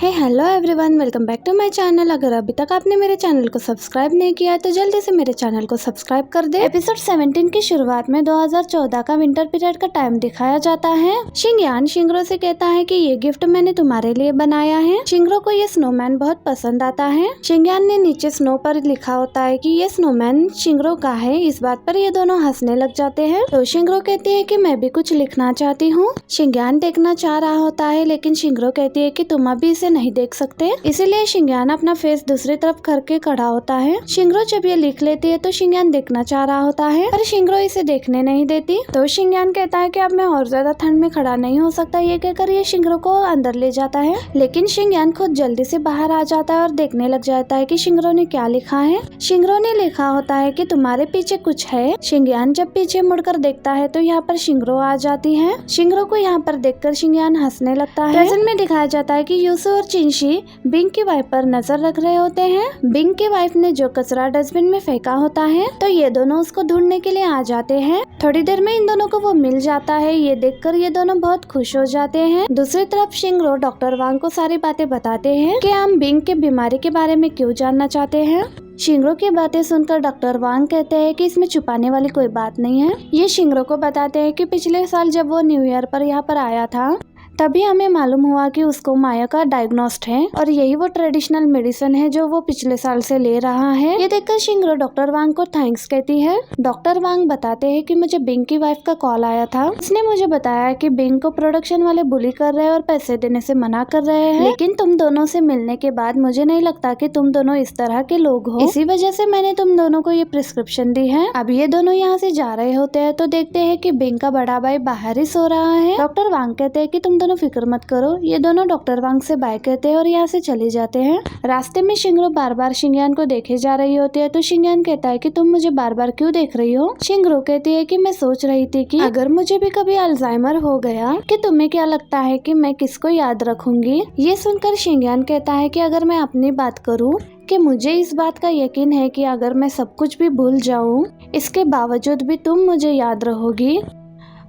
Hello everyone, welcome back to my channel. अगर अभी तक आपने मेरे चैनल को सब्सक्राइब नहीं किया है तो जल्दी से मेरे चैनल को सब्सक्राइब कर दे। एपिसोड 17 की शुरुआत में 2014 का विंटर पीरियड का टाइम दिखाया जाता है। शिंगयान शिंगरो से कहता है कि ये गिफ्ट मैंने तुम्हारे लिए बनाया है। शिंगरो को ये स्नोमैन बहुत पसंद आता है। शिंगयान ने नीचे स्नो पर लिखा होता है कि ये स्नोमैन शिंगरो का है। इस बात पर ये दोनों हंसने लग जाते हैं। तो शिंगरो कहती है कि मैं भी कुछ लिखना चाहती हूँ। शिंगयान देखना चाह रहा होता है लेकिन शिंगरो कहती है कि तुम अभी इसे नहीं देख सकते, इसीलिए शिंगयान अपना फेस दूसरी तरफ करके खड़ा होता है। शिंगरो जब ये लिख लेती है तो शिंगयान देखना चाह रहा होता है पर शिंगरो इसे देखने नहीं देती। तो शिंगयान कहता है कि अब मैं और ज्यादा ठंड में खड़ा नहीं हो सकता। ये कहकर ये शिंगरो को अंदर ले जाता है लेकिन शिंगयान खुद जल्दी से बाहर आ जाता है और देखने लग जाता है कि शिंगरो ने क्या लिखा है। शिंगरो ने लिखा होता है कि तुम्हारे पीछे कुछ है। शिंगयान जब पीछे मुड़कर देखता है तो यहाँ पर शिंगरो आ जाती है। शिंगरो को यहाँ पर देखकर शिंगयान हंसने लगता है। प्रेजेंट में दिखाया जाता है कि यूसु और चिंशी बिंग की वाइफ पर नजर रख रहे होते हैं। बिंग की वाइफ ने जो कचरा डस्टबिन में फेंका होता है तो ये दोनों उसको ढूंढने के लिए आ जाते हैं। थोड़ी देर में इन दोनों को वो मिल जाता है। ये देखकर ये दोनों बहुत खुश हो जाते हैं। दूसरी तरफ शिंगरो डॉक्टर वांग को सारी बातें बताते हैं कि हम बिंग के बीमारी के बारे में क्यों जानना चाहते हैं। शिंगरो की बातें सुनकर डॉक्टर वांग कहते हैं कि इसमें छुपाने वाली कोई बात नहीं है। ये शिंगरो को बताते हैं कि पिछले साल जब वो न्यू ईयर पर यहाँ पर आया था तभी हमें मालूम हुआ कि उसको माया का डायग्नोस्ट है और यही वो ट्रेडिशनल मेडिसिन है जो वो पिछले साल से ले रहा है। ये देखकर शिंगरो डॉक्टर वांग को थैंक्स कहती है। डॉक्टर वांग बताते हैं कि मुझे बिंग की वाइफ का कॉल आया था। उसने मुझे बताया कि बिंग को प्रोडक्शन वाले बुली कर रहे हैं और पैसे देने से मना कर रहे हैं, लेकिन तुम दोनों से मिलने के बाद मुझे नहीं लगता कि तुम दोनों इस तरह के लोग हो। इसी वजह से मैंने तुम दोनों को ये प्रिस्क्रिप्शन दी है। अब ये दोनों यहाँ से जा रहे होते हैं तो देखते हैं कि बिंग का बड़ा भाई बाहर ही सो रहा है। डॉक्टर वांग कहते हैं कि तुम दोनों फिक्र मत करो। ये दोनों डॉक्टर वांग से बाय कहते हैं और यहाँ से चले जाते हैं। रास्ते में शिंगरो बार बार शिंगयान को देखे जा रही होती है तो शिंगयान कहता है कि तुम मुझे बार बार क्यों देख रही हो। शिंगरो कहती है कि मैं सोच रही थी कि अगर मुझे भी कभी अल्जाइमर हो गया कि तुम्हें क्या लगता है कि मैं किसको याद रखूंगी। ये सुनकर शिंगयान कहता है कि अगर मैं अपनी बात करूँ कि मुझे इस बात का यकीन है कि अगर मैं सब कुछ भी भूल जाऊं इसके बावजूद भी तुम मुझे याद रहोगी,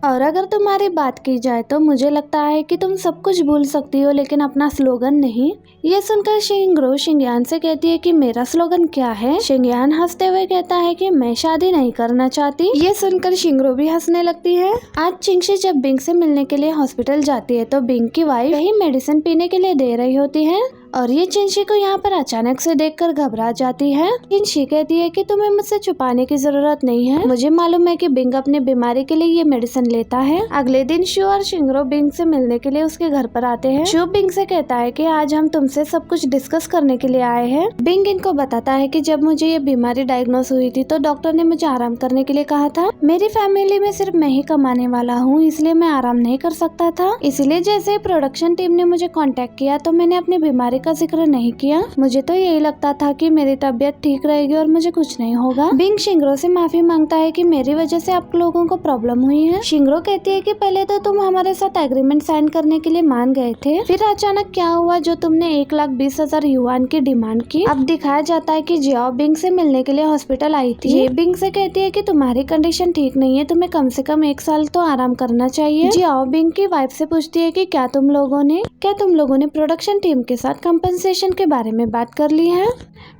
और अगर तुम्हारी बात की जाए तो मुझे लगता है कि तुम सब कुछ भूल सकती हो लेकिन अपना स्लोगन नहीं। ये सुनकर शिंगरो शिंगयान से कहती है कि मेरा स्लोगन क्या है। शिंगयान हंसते हुए कहता है कि मैं शादी नहीं करना चाहती। ये सुनकर शिंगरो भी हंसने लगती है। आज चिंशी जब बिंग से मिलने के लिए हॉस्पिटल जाती है तो बिंग की वाइफ यही मेडिसिन पीने के लिए दे रही होती है और ये चिंशी को यहाँ पर अचानक से देखकर घबरा जाती है। चिंशी कहती है कि तुम्हें मुझसे छुपाने की जरूरत नहीं है, मुझे मालूम है कि बिंग अपनी बीमारी के लिए ये मेडिसिन लेता है। अगले दिन शू और शिंगरो बिंग से मिलने के लिए उसके घर पर आते हैं। शू बिंग से कहता है कि आज हम तुमसे सब कुछ डिस्कस करने के लिए आए हैं। बिंग इनको बताता है कि जब मुझे ये बीमारी डायग्नोस हुई थी तो डॉक्टर ने मुझे आराम करने के लिए कहा था। मेरी फैमिली में सिर्फ मैं ही कमाने वाला हूँ इसलिए मैं आराम नहीं कर सकता था। इसलिए जैसे प्रोडक्शन टीम ने मुझे कॉन्टेक्ट किया तो मैंने अपनी बीमारी का जिक्र नहीं किया। मुझे तो यही लगता था कि मेरी तबीयत ठीक रहेगी और मुझे कुछ नहीं होगा। बिंग शिंगरो से माफी मांगता है कि मेरी वजह से आप लोगों को प्रॉब्लम हुई है। शिंगरो कहती है कि पहले तो तुम हमारे साथ एग्रीमेंट साइन करने के लिए मान गए थे, फिर अचानक क्या हुआ जो तुमने 1,20,000 युआन की डिमांड की। अब दिखाया जाता है कि जियाओ बिंग से मिलने के लिए हॉस्पिटल आई थी। ये बिंग से कहती है कि तुम्हारी कंडीशन ठीक नहीं है, तुम्हें कम से कम 1 साल तो आराम करना चाहिए। जियाओ बिंग की वाइफ से पूछती है कि क्या तुम लोगों ने प्रोडक्शन टीम के साथ कंपनसेशन के बारे में बात कर ली है।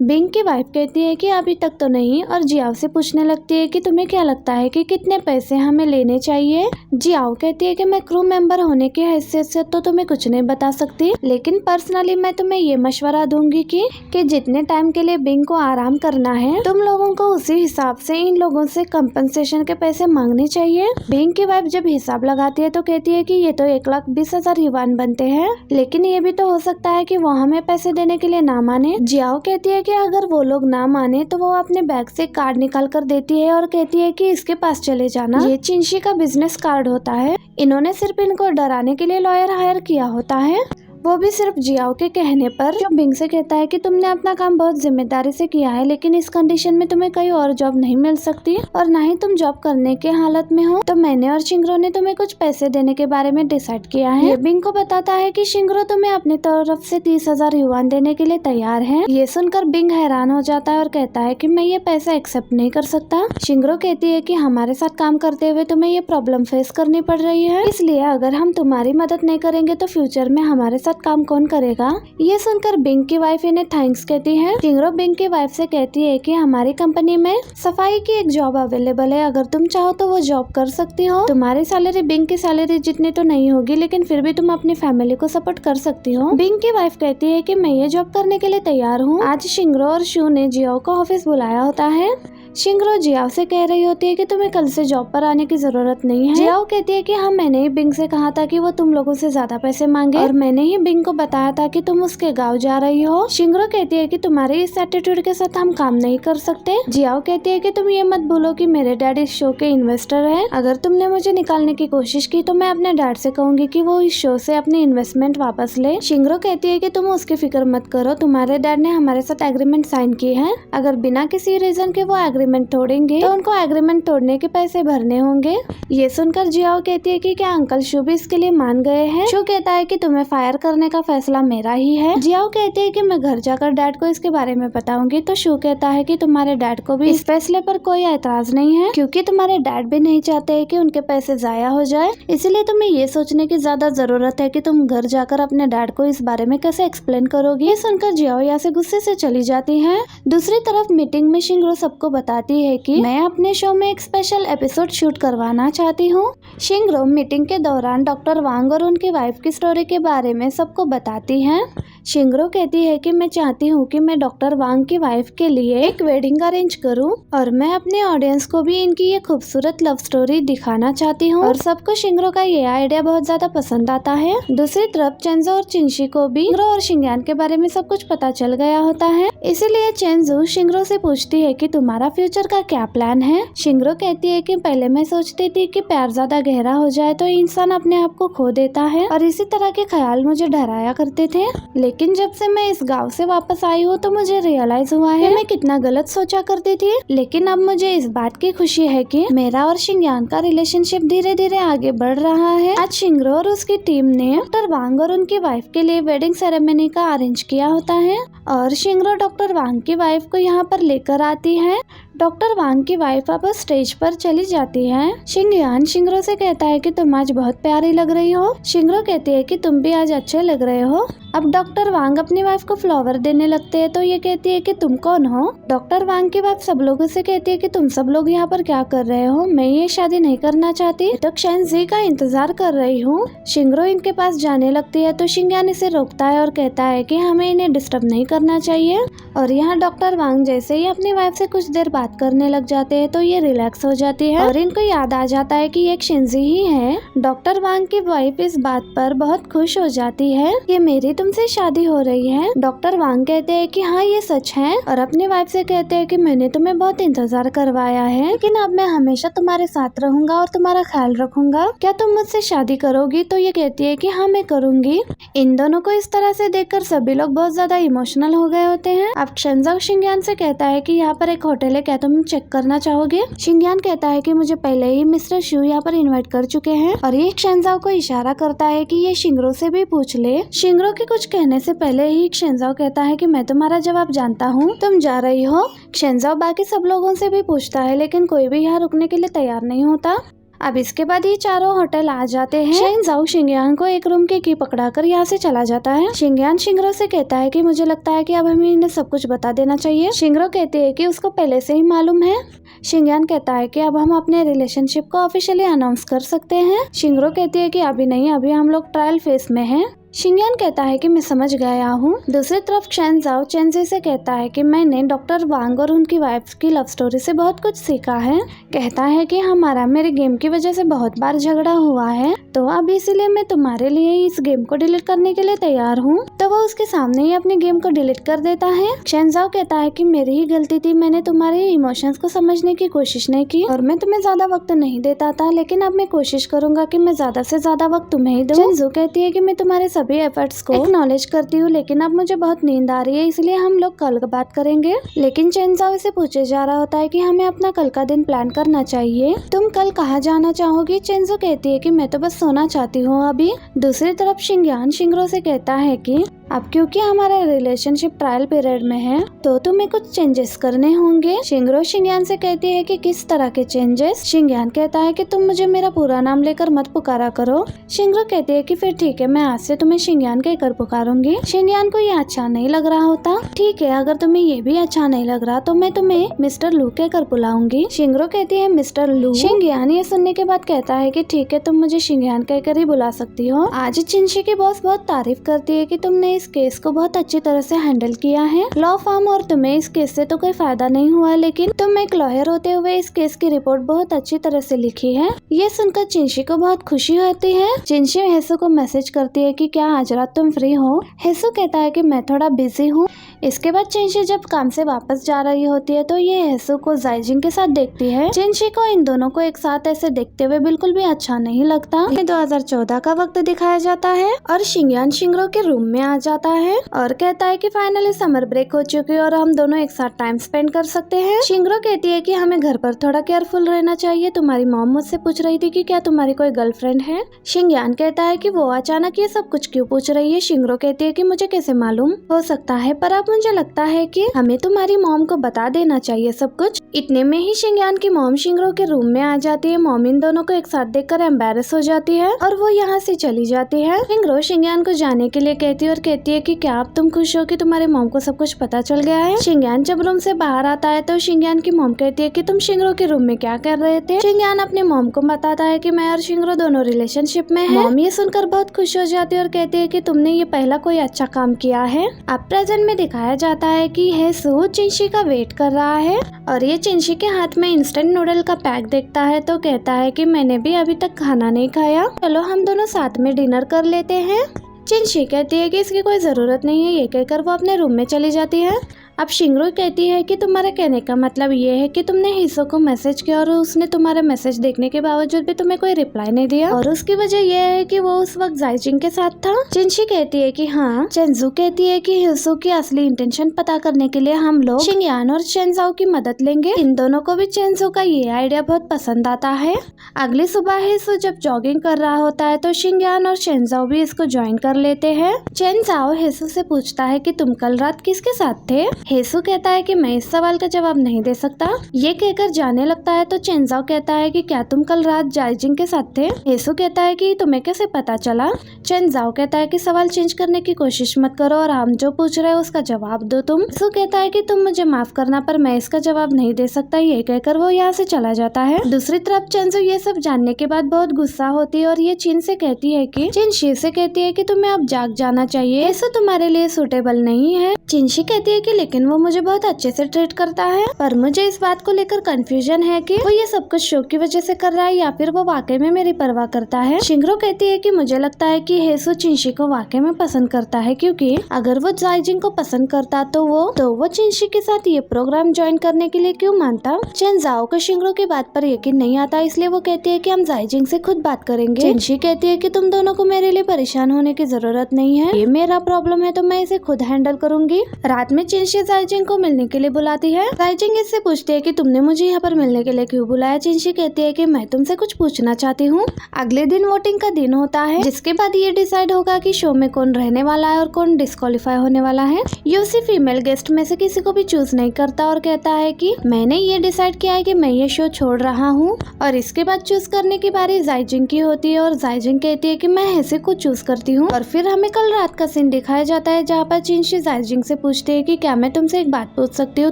बिंग की वाइफ कहती है कि अभी तक तो नहीं और जियाओ से पूछने लगती है कि तुम्हें क्या लगता है कि कितने पैसे हमें लेने चाहिए। जियाओ कहती है कि मैं क्रू मेंबर होने की हैसियत से तो तुम्हें कुछ नहीं बता सकती, लेकिन पर्सनली मैं तुम्हें ये मशवरा दूंगी कि जितने टाइम के लिए बिंग को आराम करना है तुम लोगों को उसी हिसाब से इन लोगों से कंपनसेशन के पैसे मांगने चाहिए। बिंग की वाइफ जब हिसाब लगाती है तो कहती है कि ये तो 1,20,000 युआन बनते हैं, लेकिन ये भी तो हो सकता है कि वो हमें पैसे देने के लिए ना माने। जियाओ कहती है कि अगर वो लोग ना माने तो वो अपने बैग से कार्ड निकाल कर देती है और कहती है कि इसके पास चले जाना। ये चिंशी का बिजनेस कार्ड होता है, इन्होंने सिर्फ इनको डराने के लिए लॉयर हायर किया होता है, वो भी सिर्फ जियाओ के कहने पर। जो बिंग से कहता है कि तुमने अपना काम बहुत जिम्मेदारी से किया है लेकिन इस कंडीशन में तुम्हें कहीं और जॉब नहीं मिल सकती और ना ही तुम जॉब करने के हालत में हो, तो मैंने और शिंगरो ने तुम्हें कुछ पैसे देने के बारे में डिसाइड किया है। ये बिंग को बताता है कि शिंगरो तुम्हें अपनी तरफ से 30,000 युआन देने के लिए तैयार है। ये सुनकर बिंग हैरान हो जाता है और कहता है कि मैं ये पैसा एक्सेप्ट नहीं कर सकता। शिंगरो कहती है कि हमारे साथ काम करते हुए तुम्हें ये प्रॉब्लम फेस करनी पड़ रही है, इसलिए अगर हम तुम्हारी मदद नहीं करेंगे तो फ्यूचर में हमारे साथ साथ काम कौन करेगा। ये सुनकर बिंग की वाइफ इन्हें थैंक्स कहती है। शिंगरो बिंग की वाइफ से कहती है कि हमारी कंपनी में सफाई की एक जॉब अवेलेबल है, अगर तुम चाहो तो वो जॉब कर सकती हो। तुम्हारी सैलरी बिंग की सैलरी जितनी तो नहीं होगी, लेकिन फिर भी तुम अपनी फैमिली को सपोर्ट कर सकती हो। बिंग की वाइफ कहती है कि मैं ये जॉब करने के लिए तैयार हूँ। आज शिंगरो और शू ने जियाओ को ऑफिस बुलाया होता है। शिंगरो जियाओ से कह रही होती है कि तुम्हें कल से जॉब पर आने की जरूरत नहीं है। जियाओ कहती है कि हाँ, मैंने ही बिंग से कहा था कि वो तुम लोगों से ज्यादा पैसे मांगे और मैंने ही बिंग को बताया था कि तुम उसके गांव जा रही हो। शिंगरो कहती है कि तुम्हारे इस एटीट्यूड के साथ हम काम नहीं कर सकते। जियाओ कहती है कि तुम ये मत बोलो कि मेरे डैड इस शो के इन्वेस्टर है। अगर तुमने मुझे निकालने की कोशिश की तो मैं अपने डैड से कहूंगी कि वो इस शो से अपनी इन्वेस्टमेंट वापस ले। शिंगरो कहती है कि तुम उसकी फिक्र मत करो, तुम्हारे डैड ने हमारे साथ एग्रीमेंट साइन की है। अगर बिना किसी रीजन के वो एग्रीमेंट तोड़ेंगे तो उनको एग्रीमेंट तोड़ने के पैसे भरने होंगे। ये सुनकर जियाओ कहती है कि क्या अंकल शू भी इसके लिए मान गए हैं। शू कहता है कि तुम्हें फायर करने का फैसला मेरा ही है। जियाओ कहती है कि मैं घर जाकर डैड को इसके बारे में बताऊंगी। तो शू कहता है कि तुम्हारे डैड को भी इस फैसले पर कोई एतराज नहीं है, क्योंकि तुम्हारे डैड भी नहीं चाहते कि उनके पैसे जाया हो जाए। इसलिए तुम्हें ये सोचने की ज्यादा जरूरत है कि तुम घर जाकर अपने डैड को इस बारे में कैसे एक्सप्लेन करोगी। ये सुनकर जियाओ यहाँ से गुस्से से चली जाती है। दूसरी तरफ मीटिंग में शिंगरो सबको बताती है कि मैं अपने शो में एक स्पेशल एपिसोड शूट करवाना चाहती हूँ। शिंगरो मीटिंग के दौरान डॉक्टर वांग और उनकी वाइफ की स्टोरी के बारे में सबको बताती है। शिंगरो कहती है कि मैं चाहती हूँ कि मैं डॉक्टर वांग की वाइफ के लिए एक वेडिंग अरेंज करूँ और मैं अपने ऑडियंस को भी इनकी ये खूबसूरत लव स्टोरी दिखाना चाहती हूँ। और सबको शिंगरो का ये आइडिया बहुत ज्यादा पसंद आता है। दूसरी तरफ चेंजो और चिंशी को भी शिंगरो और शिंगयान के बारे में सब कुछ पता चल गया होता है। इसीलिए चेंजो शिंगरो से पूछती है कि तुम्हारा फ्यूचर का क्या प्लान है। शिंगरो कहती है कि पहले मैं सोचती थी कि प्यार ज्यादा गहरा हो जाए तो इंसान अपने आप को खो देता है और इसी तरह के ख्याल मुझे डराया करते थे, लेकिन जब से मैं इस गांव से वापस आई हूँ तो मुझे रियलाइज हुआ है कि मैं कितना गलत सोचा करती थी। लेकिन अब मुझे इस बात की खुशी है कि मेरा और शिंगयान का रिलेशनशिप धीरे धीरे आगे बढ़ रहा है। आज शिंगरो और उसकी टीम ने डॉक्टर वांग और उनकी वाइफ के लिए वेडिंग सेरेमनी का अरेंज किया होता है और शिंगरो डॉक्टर वांग की वाइफ को यहाँ पर लेकर आती है। डॉक्टर वांग की वाइफ अब स्टेज पर चली जाती है। शिंगयान शिंगरो से कहता है कि तुम आज बहुत प्यारी लग रही हो। शिंगरो कहती है कि तुम भी आज अच्छे लग रहे हो। अब डॉक्टर वांग अपनी वाइफ को फ्लावर देने लगते हैं तो ये कहती है कि तुम कौन हो। डॉक्टर वांग की वाइफ सब लोगों से कहती है कि तुम सब लोग यहाँ पर क्या कर रहे हो, मैं ये शादी नहीं करना चाहती, तो शेंजी का इंतजार कर रही हूँ। शिंगरो इनके पास जाने लगती है तो शिंगयान इसे रोकता है और कहता है कि हमें इन्हें डिस्टर्ब नहीं करना चाहिए। और यहाँ डॉक्टर वांग जैसे ही अपनी वाइफ से कुछ देर बात करने लग जाते हैं तो ये रिलैक्स हो जाती है और इनको याद आ जाता है कि ये शेंजी ही है। डॉक्टर वांग की वाइफ इस बात पर बहुत खुश हो जाती है कि मेरी तुमसे शादी हो रही है। डॉक्टर वांग कहते हैं कि हाँ ये सच है और अपनी वाइफ से कहते हैं कि मैंने तुम्हें बहुत इंतजार करवाया है, लेकिन अब मैं हमेशा तुम्हारे साथ रहूंगा और तुम्हारा ख्याल रखूंगा, क्या तुम मुझसे शादी करोगी। तो ये कहती है कि हाँ मैं करूंगी। इन दोनों को इस तरह से देखकर सभी लोग बहुत ज्यादा इमोशनल हो गए होते हैं। अब शेंजाओ शिंगयान से कहता है कि यहाँ पर एक होटल है, क्या तुम चेक करना चाहोगे। शिंगयान कहता है कि मुझे पहले ही मिस्टर शू यहाँ पर इन्वाइट कर चुके हैं और ये शेंजाओ को इशारा करता है कि ये शिंगरो से भी पूछ ले। शिंगरो के कुछ कहने से पहले ही शेंजाओ कहता है कि मैं तुम्हारा जवाब जानता हूँ, तुम जा रही हो। शेंजाओ बाकी सब लोगों से भी पूछता है लेकिन कोई भी यहाँ रुकने के लिए तैयार नहीं होता। अब इसके बाद ये चारों होटल आ जाते हैं। शेंजाओ शिंगयान को एक रूम की पकड़ाकर यहाँ से चला जाता है। शिंगयान शिंगरो से कहता है कि मुझे लगता है कि अब हमें इन्हें सब कुछ बता देना चाहिए। शिंगरो कहती है कि उसको पहले से ही मालूम है। शिंगयान कहता है कि अब हम अपने रिलेशनशिप को ऑफिशियली अनाउंस कर सकते हैं। शिंगरो कहती है कि अभी नहीं, अभी हम लोग ट्रायल फेज में हैं। शिंगयान कहता है कि मैं समझ गया हूँ। दूसरी तरफ शेंजाओ चेंजी से कहता है कि मैंने डॉक्टर वांग और उनकी वाइफ की लव स्टोरी से बहुत कुछ सीखा है। कहता है कि हमारा मेरे गेम की वजह से बहुत बार झगड़ा हुआ है, तो अब इसीलिए मैं तुम्हारे लिए इस गेम को डिलीट करने के लिए तैयार हूँ। तो वो उसके सामने ही अपने गेम को डिलीट कर देता है। शेंजाओ कहता है कि मेरी ही गलती थी, मैंने तुम्हारे इमोशंस को समझने की कोशिश नहीं की और मैं तुम्हें ज्यादा वक्त नहीं देता था, लेकिन अब मैं कोशिश करूंगा कि मैं ज्यादा से ज्यादा वक्त तुम्हें ही दूं। शेंजू कहती है कि मैं तुम्हारे सभी एफर्ट्स को एक्नॉलेज करती हूँ, लेकिन अब मुझे बहुत नींद आ रही है, इसलिए हम लोग कल बात करेंगे। लेकिन शेंजाओ इसे पूछे जा रहा होता है कि हमें अपना कल का दिन प्लान करना चाहिए, तुम कल कहाँ जाना चाहोगी। शेंजू कहती है कि मैं तो बस सोना चाहती हूँ अभी। दूसरी तरफ शिंगयान शिंगरो से कहता है कि अब क्योंकि हमारा रिलेशनशिप ट्रायल पीरियड में है तो तुम्हें कुछ चेंजेस करने होंगे। शिंगरो शिंगयान से कहती है कि किस तरह के चेंजेस। शिंगयान कहता है कि तुम मुझे मेरा पूरा नाम लेकर मत पुकारा करो। शिंगरो कहती है कि फिर ठीक है, मैं आज से तुम्हें शिंगयान कहकर पुकारूंगी। शिंगयान को ये अच्छा नहीं लग रहा होता। ठीक है, अगर तुम्हें ये भी अच्छा नहीं लग रहा तो मैं तुम्हें मिस्टर लू कहकर बुलाऊंगी। शिंगरो कहती है मिस्टर लू। शिंगयान ये सुनने के बाद कहता है कि ठीक है, तुम मुझे शिंगयान कहकर ही बुला सकती हो। आज चिंशी की बॉस बहुत तारीफ करती है कि तुमने इस केस को बहुत अच्छी तरह से हैंडल किया है। लॉ फर्म और तुम्हें इस केस से तो कोई फायदा नहीं हुआ, लेकिन तुम एक लॉयर होते हुए इस केस की रिपोर्ट बहुत अच्छी तरह से लिखी है। ये सुनकर चिंशी को बहुत खुशी होती है। चिंशी हेसु को मैसेज करती है कि क्या आज रात तुम फ्री हो। हेसु कहता है कि मैं थोड़ा बिजी हूँ। इसके बाद चिंशी जब काम से वापस जा रही होती है तो ये हेसु को जाइजिंग के साथ देखती है। चिंशी को इन दोनों को एक साथ ऐसे देखते हुए बिल्कुल भी अच्छा नहीं लगता। 2014 का वक्त दिखाया जाता है और शिंगयान शिंगरो के रूम में आ जाता है और कहता है कि फाइनली समर ब्रेक हो चुकी है और हम दोनों एक साथ टाइम स्पेंड कर सकते हैं। शिंगरो कहती है कि हमें घर पर थोड़ा केयरफुल रहना चाहिए। तुम्हारी मॉम मुझसे पूछ रही थी कि क्या तुम्हारी कोई गर्लफ्रेंड है। शिंगयान कहता है कि वो अचानक ये सब कुछ क्यों पूछ रही है। शिंगरो कहती है कि मुझे कैसे मालूम, हो सकता है, पर अब मुझे लगता है कि हमें तुम्हारी मॉम को बता देना चाहिए सब कुछ। इतने में ही शिंगयान की मॉम शिंगरो के रूम में आ जाती है। मॉम इन दोनों को एक साथ देखकर एम्बैरेस हो जाती है और वो यहाँ से चली जाती है। शिंगरो शिंगयान को जाने के लिए कहती है और कहती है कि क्या अब तुम खुश हो कि तुम्हारे मॉम को सब कुछ पता चल गया है। शिंगयान जब रूम से बाहर आता है तो शिंगयान की मॉम कहती है कि तुम शिंगरो के रूम में क्या कर रहे थे। शिंगयान अपने मॉम को बताता है कि मैं और शिंगरो दोनों रिलेशनशिप में हैं। मॉम ये सुनकर बहुत खुश हो जाती है और कहती है कि तुमने ये पहला कोई अच्छा काम किया है। अब प्रेजेंट में दिखाया जाता है कि हेसु चिंशी का वेट कर रहा है और ये चिंशी के हाथ में इंस्टेंट नूडल का पैक देखता है तो कहता है कि मैंने भी अभी तक खाना नहीं खाया, चलो हम दोनों साथ में डिनर कर लेते हैं। चिंशी कहती है कि इसकी कोई जरूरत नहीं है। ये कहकर वो अपने रूम में चली जाती है। अब शिंगरो कहती है कि तुम्हारे कहने का मतलब ये है कि तुमने हिसो को मैसेज किया और उसने तुम्हारा मैसेज देखने के बावजूद भी तुम्हें कोई रिप्लाई नहीं दिया और उसकी वजह यह है कि वो उस वक्त जाइजिंग के साथ था। चिंशी कहती है कि हाँ। चेंजू कहती है कि हिसो की असली इंटेंशन पता करने के लिए हम लोग शिंगयान और चेंजाओ की मदद लेंगे। इन दोनों को भी चेंजू का ये आइडिया बहुत पसंद आता है। अगली सुबह हिसो जब जॉगिंग कर रहा होता है तो शिंगयान और चेंजाओ भी इसको ज्वाइन कर लेते हैं। चेंजाओ हिसो से पूछता है कि तुम कल रात किसके साथ थे। हेसु कहता है कि मैं इस सवाल का जवाब नहीं दे सकता। ये कहकर जाने लगता है तो चेंजाओ कहता है कि क्या तुम कल रात जाइजिंग के साथ थे। हेसु कहता है कि तुम्हें कैसे पता चला। चेंजाओ कहता है कि सवाल चेंज करने की कोशिश मत करो और हम जो पूछ रहे हैं उसका जवाब दो तुम। हेसु कहता है कि तुम मुझे माफ करना पर मैं इसका जवाब नहीं दे सकता। ये कहकर वो यहाँ से चला जाता है। दूसरी तरफ चेंजू ये सब जानने के बाद बहुत गुस्सा होती है और ये चिन से कहती है कि चिंशी से कहती है कि तुम्हें अब जाग जाना चाहिए, हेसु तुम्हारे लिए सूटेबल नहीं है। चिंशी कहती है कि लेकिन वो मुझे बहुत अच्छे से ट्रीट करता है, पर मुझे इस बात को लेकर कंफ्यूजन है कि वो ये सब कुछ शो की वजह से कर रहा है या फिर वो वाकई में मेरी परवाह करता है। शिंगरो कहती है कि मुझे लगता है कि हेसु चिंशी को वाकई में पसंद करता है, क्योंकि अगर वो जाइजिंग को पसंद करता तो वो चिंशी के साथ ये प्रोग्राम ज्वाइन करने के लिए क्यों मानता। चेंजाओ को शिंगरो की बात पर यकीन नहीं आता, इसलिए वो कहती है कि हम जाइजिंग से खुद बात करेंगे। चिंशी कहती है कि तुम दोनों को मेरे लिए परेशान होने की जरूरत नहीं है, ये मेरा प्रॉब्लम है तो मैं इसे खुद हैंडल करूंगी। रात में चिंशी जाइजिंग को मिलने के लिए बुलाती है। जाइजिंग इससे पूछती है कि तुमने मुझे यहाँ पर मिलने के लिए क्यों बुलाया। चिंशी कहती है कि मैं तुमसे कुछ पूछना चाहती हूँ। अगले दिन वोटिंग का दिन होता है, जिसके बाद ये डिसाइड होगा कि शो में कौन रहने वाला है और कौन डिस्क्वालीफाई होने वाला है। यूसी फीमेल गेस्ट में से किसी को भी चूज नहीं करता और कहता है कि मैंने ये डिसाइड किया है कि मैं ये शो छोड़ रहा हूँ। और इसके बाद चूज करने की बारी जाइजिंग की होती है और जाइजिंग कहती है कि मैं हेसे को चूज करती हूँ। और फिर हमें कल रात का सीन दिखाया जाता है, जहाँ पर चिंशी जाइजिंग से पूछती है कि क्या मैं तुमसे एक बात पूछ सकती हूँ,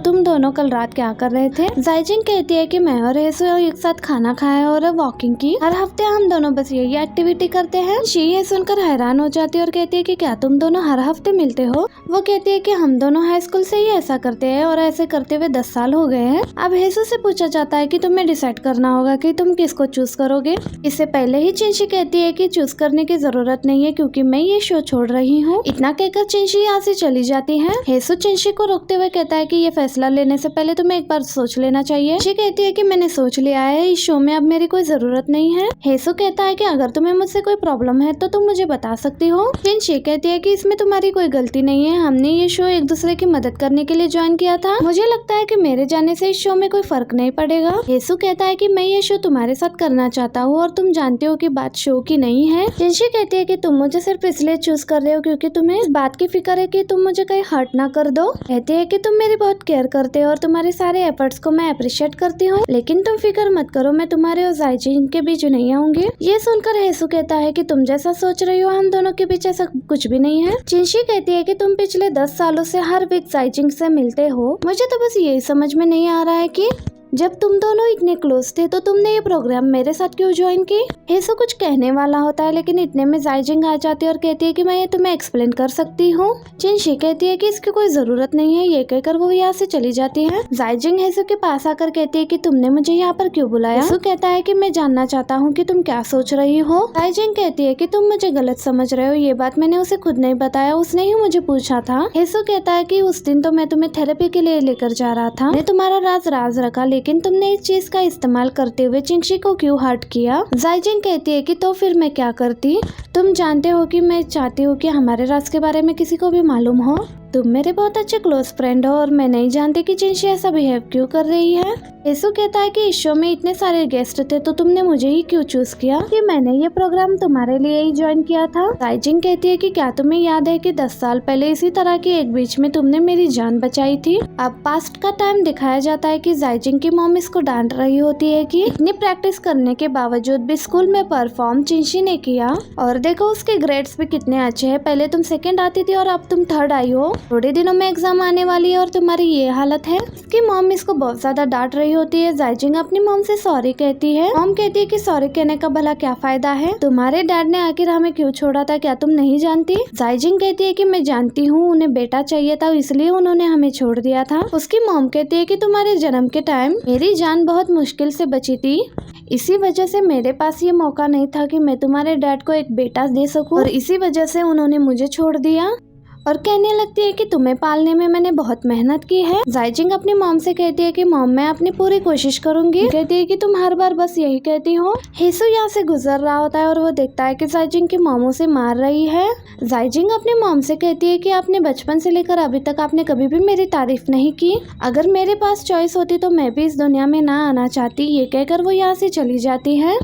तुम दोनों कल रात क्या कर रहे थे। जाइजिंग कहती है कि मैं और हेसु एक साथ खाना खाया और वॉकिंग की, हर हफ्ते हम दोनों बस यही एक्टिविटी करते हैं। शी ये सुनकर हैरान हो जाती है और कहती है कि क्या तुम दोनों हर हफ्ते मिलते हो। वो कहती है कि हम दोनों हाई स्कूल से ही ऐसा करते हैं और ऐसे करते हुए 10 साल हो गए हैं। अब हेसु से पूछा जाता है कि तुम्हें डिसाइड करना होगा कि तुम किसको चूज करोगे। इससे पहले ही चिंशी कहती है कि चूज करने की जरूरत नहीं है क्योंकि मैं ये शो छोड़ रही हूँ। इतना कहकर चिंशी यहाँ से चली जाती है। हेसु चिंशी को रोकते हुए कहता है कि ये फैसला लेने से पहले तुम्हें एक बार सोच लेना चाहिए। शी कहती है कि मैंने सोच लिया है, इस शो में अब मेरी कोई जरूरत नहीं है। हेसु कहता है कि अगर तुम्हें मुझसे कोई प्रॉब्लम है तो तुम मुझे बता सकती हो। फिर शी कहती है कि इसमें तुम्हारी कोई गलती नहीं है, हमने ये शो एक दूसरे की मदद करने के लिए ज्वाइन किया था। मुझे लगता है कि मेरे जाने से इस शो में कोई फर्क नहीं पड़ेगा। हेसु कहता है कि मैं ये शो तुम्हारे साथ करना चाहता हूँ और तुम जानते हो कि बात शो की नहीं है। जिनशी कहती है कि तुम मुझे सिर्फ इसलिए चूज कर रहे हो क्योंकि तुम्हें इस बात की फिक्र है कि तुम मुझे कहीं हर्ट ना कर दो। कहती है कि तुम मेरी बहुत केयर करते हो और तुम्हारे सारे एफर्ट्स को मैं अप्रिशिएट करती हूँ, लेकिन तुम फिक्र मत करो, मैं तुम्हारे और जाइजिंग के बीच नहीं आऊंगी। ये सुनकर हेसु कहता है कि तुम जैसा सोच रही हो हम दोनों के बीच ऐसा कुछ भी नहीं है। जिनशी कहती है कि तुम पिछले 10 सालों से हर वीक जाइजिंग से मिलते हो, मुझे तो बस यही समझ में नहीं आ रहा है कि जब तुम दोनों इतने क्लोज थे तो तुमने ये प्रोग्राम मेरे साथ क्यों ज्वाइन की। हेसु कुछ कहने वाला होता है लेकिन इतने में जाइजिंग आ जाती है और कहती है कि मैं ये तुम्हें एक्सप्लेन कर सकती हूँ। जिनशी कहती है कि इसकी कोई जरूरत नहीं है, ये कहकर वो यहाँ से चली जाती है। जाइजिंग हेसु के पास आकर कहती है कि तुमने मुझे यहाँ पर क्यों बुलाया। हेसु कहता है कि मैं जानना चाहता हूँ कि तुम क्या सोच रही हो। जाइजिंग कहती है कि तुम मुझे गलत समझ रहे हो, ये बात मैंने उसे खुद नहीं बताया, उसने ही मुझे पूछा था। हेसु कहता है कि उस दिन तो मैं तुम्हें थेरेपी के लिए लेकर जा रहा था, मैं तुम्हारा राज रखा, लेकिन तुमने इस चीज का इस्तेमाल करते हुए चिंगशी को क्यों हर्ट किया। जाइजिंग कहती है कि तो फिर मैं क्या करती। तुम जानते हो कि मैं चाहती हूँ कि हमारे राज के बारे में किसी को भी मालूम हो। तुम मेरे बहुत अच्छे क्लोज फ्रेंड हो और मैं नहीं जानती कि चिंगशी ऐसा बिहेव क्यों कर रही है। हेसु कहता है कि इस शो में इतने सारे गेस्ट थे तो तुमने मुझे ही क्यों चूज किया, कि मैंने ये प्रोग्राम तुम्हारे लिए ही ज्वाइन किया था। जाइजिंग कहती है कि क्या तुम्हें याद है कि 10 साल पहले इसी तरह के एक बीच में तुमने मेरी जान बचाई थी। अब पास्ट का टाइम दिखाया जाता है कि जाइजिंग की मॉम इसको डांट रही होती है कि इतनी प्रैक्टिस करने के बावजूद भी स्कूल में परफॉर्म चिंगशी ने किया और देखो उसके ग्रेड्स भी कितने अच्छे हैं, पहले तुम सेकंड आती थी और अब तुम थर्ड आई हो, थोड़े दिनों में एग्जाम आने वाली है और तुम्हारी ये हालत है। इसकी मॉम इसको बहुत ज्यादा डांट रही होती है। जाइजिंग अपनी मॉम से सॉरी कहती है। मॉम कहती है कि सॉरी कहने का भला क्या फायदा है, तुम्हारे डैड ने आखिर हमें क्यों छोड़ा था, क्या तुम नहीं जानती। जाइजिंग कहती है कि मैं जानती हूँ, उन्हें बेटा चाहिए था इसलिए उन्होंने हमें छोड़ दिया था। उसकी मॉम कहती है कि तुम्हारे जन्म के टाइम मेरी जान बहुत मुश्किल से बची थी, इसी वजह से मेरे पास ये मौका नहीं था कि मैं तुम्हारे डैड को एक बेटा दे सकूं और इसी वजह से उन्होंने मुझे छोड़ दिया और कहने लगती है कि तुम्हें पालने में मैंने बहुत मेहनत की है। जाइजिंग अपनी मॉम से कहती है कि मॉम मैं अपनी पूरी कोशिश करूंगी। कहती है कि तुम हर बार बस यही कहती हो। हेसु यहाँ से गुजर रहा होता है और वो देखता है कि जाइजिंग की मॉम उसे मार रही है। जाइजिंग अपनी मॉम से कहती है कि आपने बचपन से लेकर अभी तक आपने कभी भी मेरी तारीफ नहीं की, अगर मेरे पास चॉइस होती तो मैं भी इस दुनिया में ना आना चाहती। ये कहकर वो यहाँ से चली जाती है।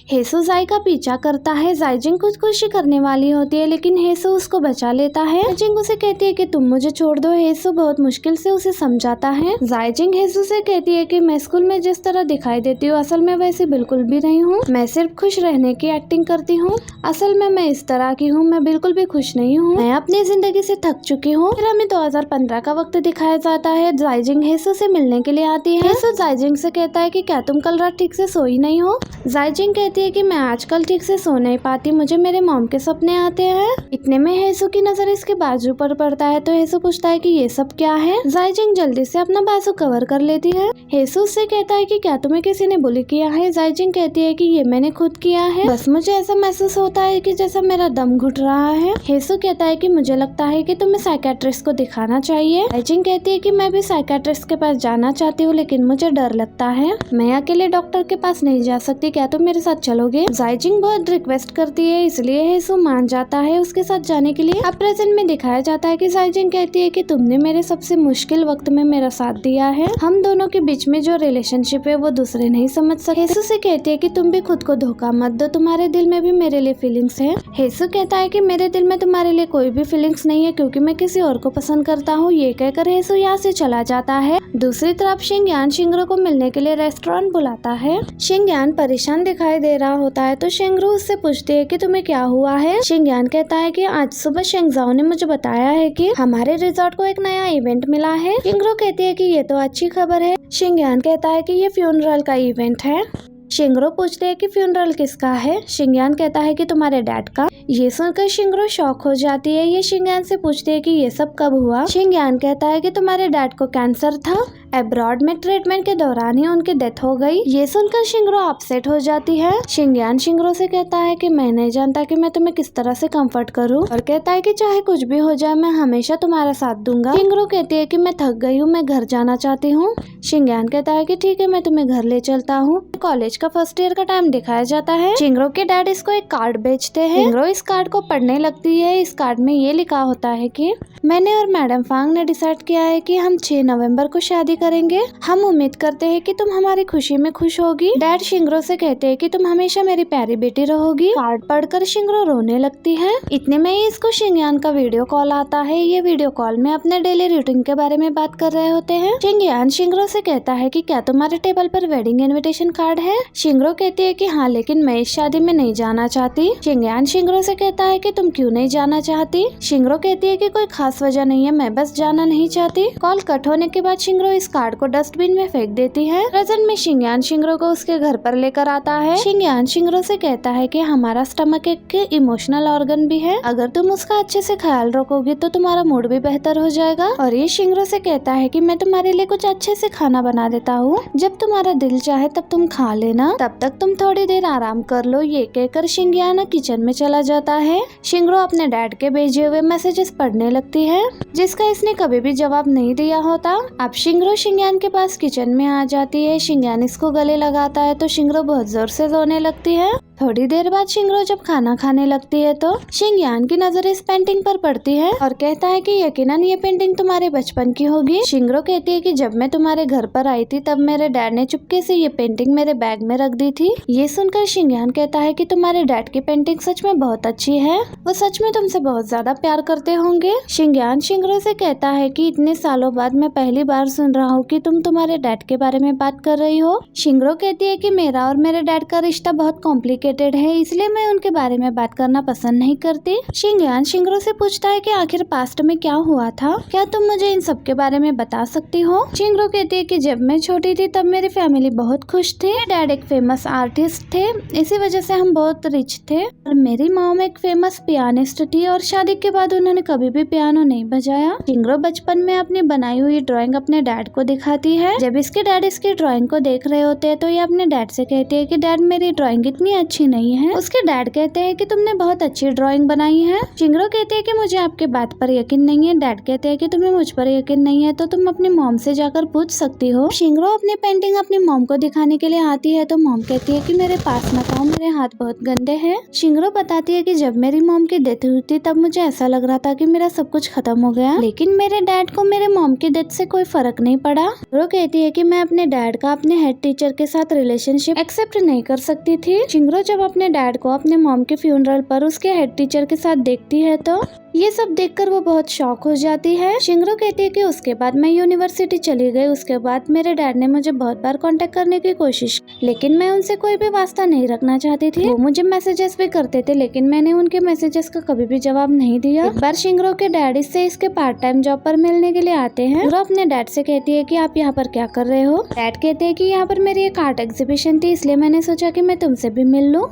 हेसु जाई का पीछा करता है। जाइजिंग कुछ खुशी करने वाली होती है लेकिन हेसु उसको बचा लेता है। जाइजिंग उसे कहती है कि तुम मुझे छोड़ दो। हेसु बहुत मुश्किल से उसे समझाता है। जाइजिंग हेसु से कहती है कि मैं स्कूल में जिस तरह दिखाई देती हूँ असल में वैसे बिल्कुल भी नहीं हूँ, मैं सिर्फ खुश रहने की एक्टिंग करती हूँ, असल में मैं इस तरह की हूँ, मैं बिल्कुल भी खुश नहीं हूँ, मैं अपनी जिंदगी से थक चुकी हूँ। फिर हमें 2015 का वक्त दिखाया जाता है। जाइजिंग हेसु से मिलने के लिए आती है। हेसु जाइजिंग से कहता है कि क्या तुम कल रात ठीक से सोई नहीं हो। जाइजिंग कहती है कि मैं आजकल ठीक से सो नहीं पाती, मुझे मेरे मॉम के सपने आते हैं। इतने में हेसु की नजर इसके बाजू पर पड़ता है तो हेसु पूछता है कि ये सब क्या है। जाइजिंग जल्दी से अपना बाजू कवर कर लेती है। हेसु उससे कहता है कि क्या तुम्हें किसी ने बुली किया है। जाइजिंग कहती है कि ये मैंने खुद किया है, बस मुझे ऐसा महसूस होता है कि जैसा मेरा दम घुट रहा है। हेसु कहता है कि मुझे लगता है कि तुम्हें साइकियाट्रिस्ट को दिखाना चाहिए। जाइजिंग कहती है कि मैं भी साइकियाट्रिस्ट के पास जाना चाहती हूँ लेकिन मुझे डर लगता है, मैं अकेले डॉक्टर के पास नहीं जा सकती, क्या तुम मेरे साथ चलोगे। जाइजिंग बहुत रिक्वेस्ट करती है इसलिए हेसु मान जाता है उसके साथ जाने के लिए। अब प्रेजेंट में दिखाया जाता है कि जाइजिंग कहती है कि तुमने मेरे सबसे मुश्किल वक्त में मेरा साथ दिया है, हम दोनों के बीच में जो रिलेशनशिप है वो दूसरे नहीं समझ सकते। हेसु से कहती है कि तुम भी खुद को धोखा मत दो, तुम्हारे दिल में भी मेरे लिए फीलिंग्स है। हेसु कहता है कि मेरे दिल में तुम्हारे लिए कोई भी फीलिंग्स नहीं है क्योंकि मैं किसी और को पसंद करता हूँ। ये कहकर हेसु यहाँ से चला जाता है। दूसरी तरफ शिंगयान शिंगरू को मिलने के लिए रेस्टोरेंट बुलाता है। शिंगयान परेशान दिखाई दे रहा होता है तो शिंगरू उससे पूछती है कि तुम्हें क्या हुआ है। शिंगयान कहता है कि आज सुबह शेंगजाओ ने मुझे बताया है कि हमारे रिजॉर्ट को एक नया इवेंट मिला है। शिंगरू कहती है कि ये तो अच्छी खबर है। शिंगयान कहता है कि ये फ्यूनरल का इवेंट है। शिंगरू पूछते है कि फ्यूनरल किसका है। शिंगयान कहता है कि तुम्हारे डैड का। ये सुनकर शिंगरू शॉक हो जाती है। ये शिंगयान से पूछती है कि ये सब कब हुआ। शिंगयान कहता है कि तुम्हारे डैड को कैंसर था, अब्रॉड में ट्रीटमेंट के दौरान ही उनकी डेथ हो गई। ये सुनकर शिंगरो अपसेट हो जाती है। शिंगयान शिंगरो से कहता है कि मैं नहीं जानता कि मैं तुम्हें किस तरह से कंफर्ट करूं, और कहता है कि चाहे कुछ भी हो जाए मैं हमेशा तुम्हारा साथ दूंगा। शिंगरो कहती है कि मैं थक गई हूँ, मैं घर जाना चाहती हूँ। शिंगयान कहता है कि ठीक है, मैं तुम्हें घर ले चलता हूँ। कॉलेज का फर्स्ट ईयर का टाइम दिखाया जाता है। शिंगरो के डैड इसको एक कार्ड बेचते हैं। शिंगरो इस कार्ड को पढ़ने लगती है। इस कार्ड में ये लिखा होता है कि मैंने और मैडम फांग ने डिसाइड किया है कि हम 6 नवंबर को शादी करेंगे। हम उम्मीद करते हैं कि तुम हमारी खुशी में खुश होगी। डैड शिंगरो से कहते हैं कि तुम हमेशा मेरी प्यारी बेटी रहोगी। कार्ड पढ़कर शिंगरो रोने लगती है। इतने में ही इसको शिंगयान का वीडियो कॉल आता है। ये वीडियो कॉल में अपने डेली रूटीन के बारे में बात कर रहे होते हैं। शिंगयान शिंगरो से कहता है कि क्या तुम्हारे टेबल पर वेडिंग इनविटेशन कार्ड है। शिंगरो कहती है कि हाँ, लेकिन मैं इस शादी में नहीं जाना चाहती। शिंगयान शिंगरो से कहता है कि तुम क्यों नहीं जाना चाहती। शिंगरो कहती है कि कोई खास वजह नहीं है, मैं बस जाना नहीं चाहती। कॉल कट होने के बाद शिंगरो इस कार्ड को डस्टबिन में फेंक देती है। प्रेजेंट में शिंगयान शिंगरो को उसके घर पर लेकर आता है। शिंगयान शिंगरो से कहता है कि हमारा स्टमक एक इमोशनल ऑर्गन भी है, अगर तुम उसका अच्छे से ख्याल रखोगी तो तुम्हारा मूड भी बेहतर हो जाएगा। और ये शिंगरो से कहता है कि मैं तुम्हारे लिए कुछ अच्छे से खाना बना देता हूँ, जब तुम्हारा दिल चाहे तब तुम खा लेना, तब तक तुम थोड़ी देर आराम कर लो। ये कहकर शिंगयान किचन में चला जाता है। शिंगरो अपने डैड के भेजे हुए मैसेजेस पढ़ने लगती है, जिसका इसने कभी भी जवाब नहीं दिया होता। अब शिंगरो शिंगयान के पास किचन में आ जाती है। शिंगयान इसको गले लगाता है तो शिंगरो बहुत जोर से रोने लगती है। थोड़ी देर बाद शिंगरो जब खाना खाने लगती है तो शिंगयान की नजर इस पेंटिंग पर पड़ती है और कहता है कि यकीनन ये पेंटिंग तुम्हारे बचपन की होगी। शिंगरो कहती है कि जब मैं तुम्हारे घर पर आई थी तब मेरे डैड ने चुपके से ये पेंटिंग मेरे बैग में रख दी थी। ये सुनकर शिंगयान कहता है कि तुम्हारे डैड की पेंटिंग सच में बहुत अच्छी है, वो सच में तुमसे बहुत ज्यादा प्यार करते होंगे। शिंगयान शिंगरो से कहता है कि इतने सालों बाद मैं पहली बार सुन रहा हूँ कि तुम तुम्हारे डैड के बारे में बात कर रही हो। शिंगरो कहती है कि मेरा और मेरे डैड का रिश्ता बहुत कॉम्प्लिकेटेड है, इसलिए मैं उनके बारे में बात करना पसंद नहीं करती। शिंगयान शिंगरो से पूछता है कि आखिर पास्ट में क्या हुआ था, क्या तुम मुझे इन सब के बारे में बता सकती हो। शिंगरो कहती है कि जब मैं छोटी थी तब मेरी फैमिली बहुत खुश थी। डैड एक फेमस आर्टिस्ट थे, इसी वजह से हम बहुत रिच थे, और मेरी मॉम एक फेमस पियानिस्ट थी और शादी के बाद उन्होंने कभी भी पियानो नहीं बजाया। शिंगरो बचपन में अपनी बनाई हुई ड्राइंग अपने डैड को दिखाती है। जब इसके डैड इसकी ड्राइंग को देख रहे होते हैं तो ये अपने डैड से कहती है कि डैड मेरी ड्राइंग इतनी अच्छी नहीं है। उसके डैड कहते हैं कि तुमने बहुत अच्छी ड्राइंग बनाई है। शिंगरो कहते हैं कि मुझे आपके बात पर यकीन नहीं है। डैड कहते हैं कि तुम्हें मुझ पर यकीन नहीं है तो तुम अपनी मॉम से जाकर पूछ सकती हो। शिंगरो अपनी पेंटिंग अपनी मॉम को दिखाने के लिए आती है तो मॉम कहती है कि मेरे पास मत आओ, मेरे हाथ बहुत गंदे हैं। शिंगरो बताती है कि जब मेरी मॉम की डेथ हुई थी तब मुझे ऐसा लग रहा था कि मेरा सब कुछ खत्म हो गया, लेकिन मेरे डैड को मेरे मॉम की डेथ से कोई फर्क नहीं पड़ा। शिंगरो कहती है कि मैं अपने डैड का अपने हेड टीचर के साथ रिलेशनशिप एक्सेप्ट नहीं कर सकती थी। शिंगरो जब अपने डैड को अपने मॉम के फ्यूनरल पर उसके हेड टीचर के साथ देखती है तो ये सब देखकर वो बहुत शॉक हो जाती है। शिंगरो कहती है कि उसके बाद मैं यूनिवर्सिटी चली गई। उसके बाद मेरे डैड ने मुझे बहुत बार कांटेक्ट करने की कोशिश, लेकिन मैं उनसे कोई भी वास्ता नहीं रखना चाहती थी। वो मुझे मैसेजेस भी करते थे, लेकिन मैंने उनके मैसेजेस का कभी भी जवाब नहीं दिया। एक बार शिंगरो के डैड इससे इसके पार्ट टाइम जॉब पर मिलने के लिए आते हैं। शिंगरो अपने डैड से कहती है कि आप यहाँ पर क्या कर रहे हो। डैड कहते हैं कि यहाँ पर मेरी एक आर्ट एग्जीबिशन थी, इसलिए मैंने सोचा कि मैं तुमसे भी मिल लूं।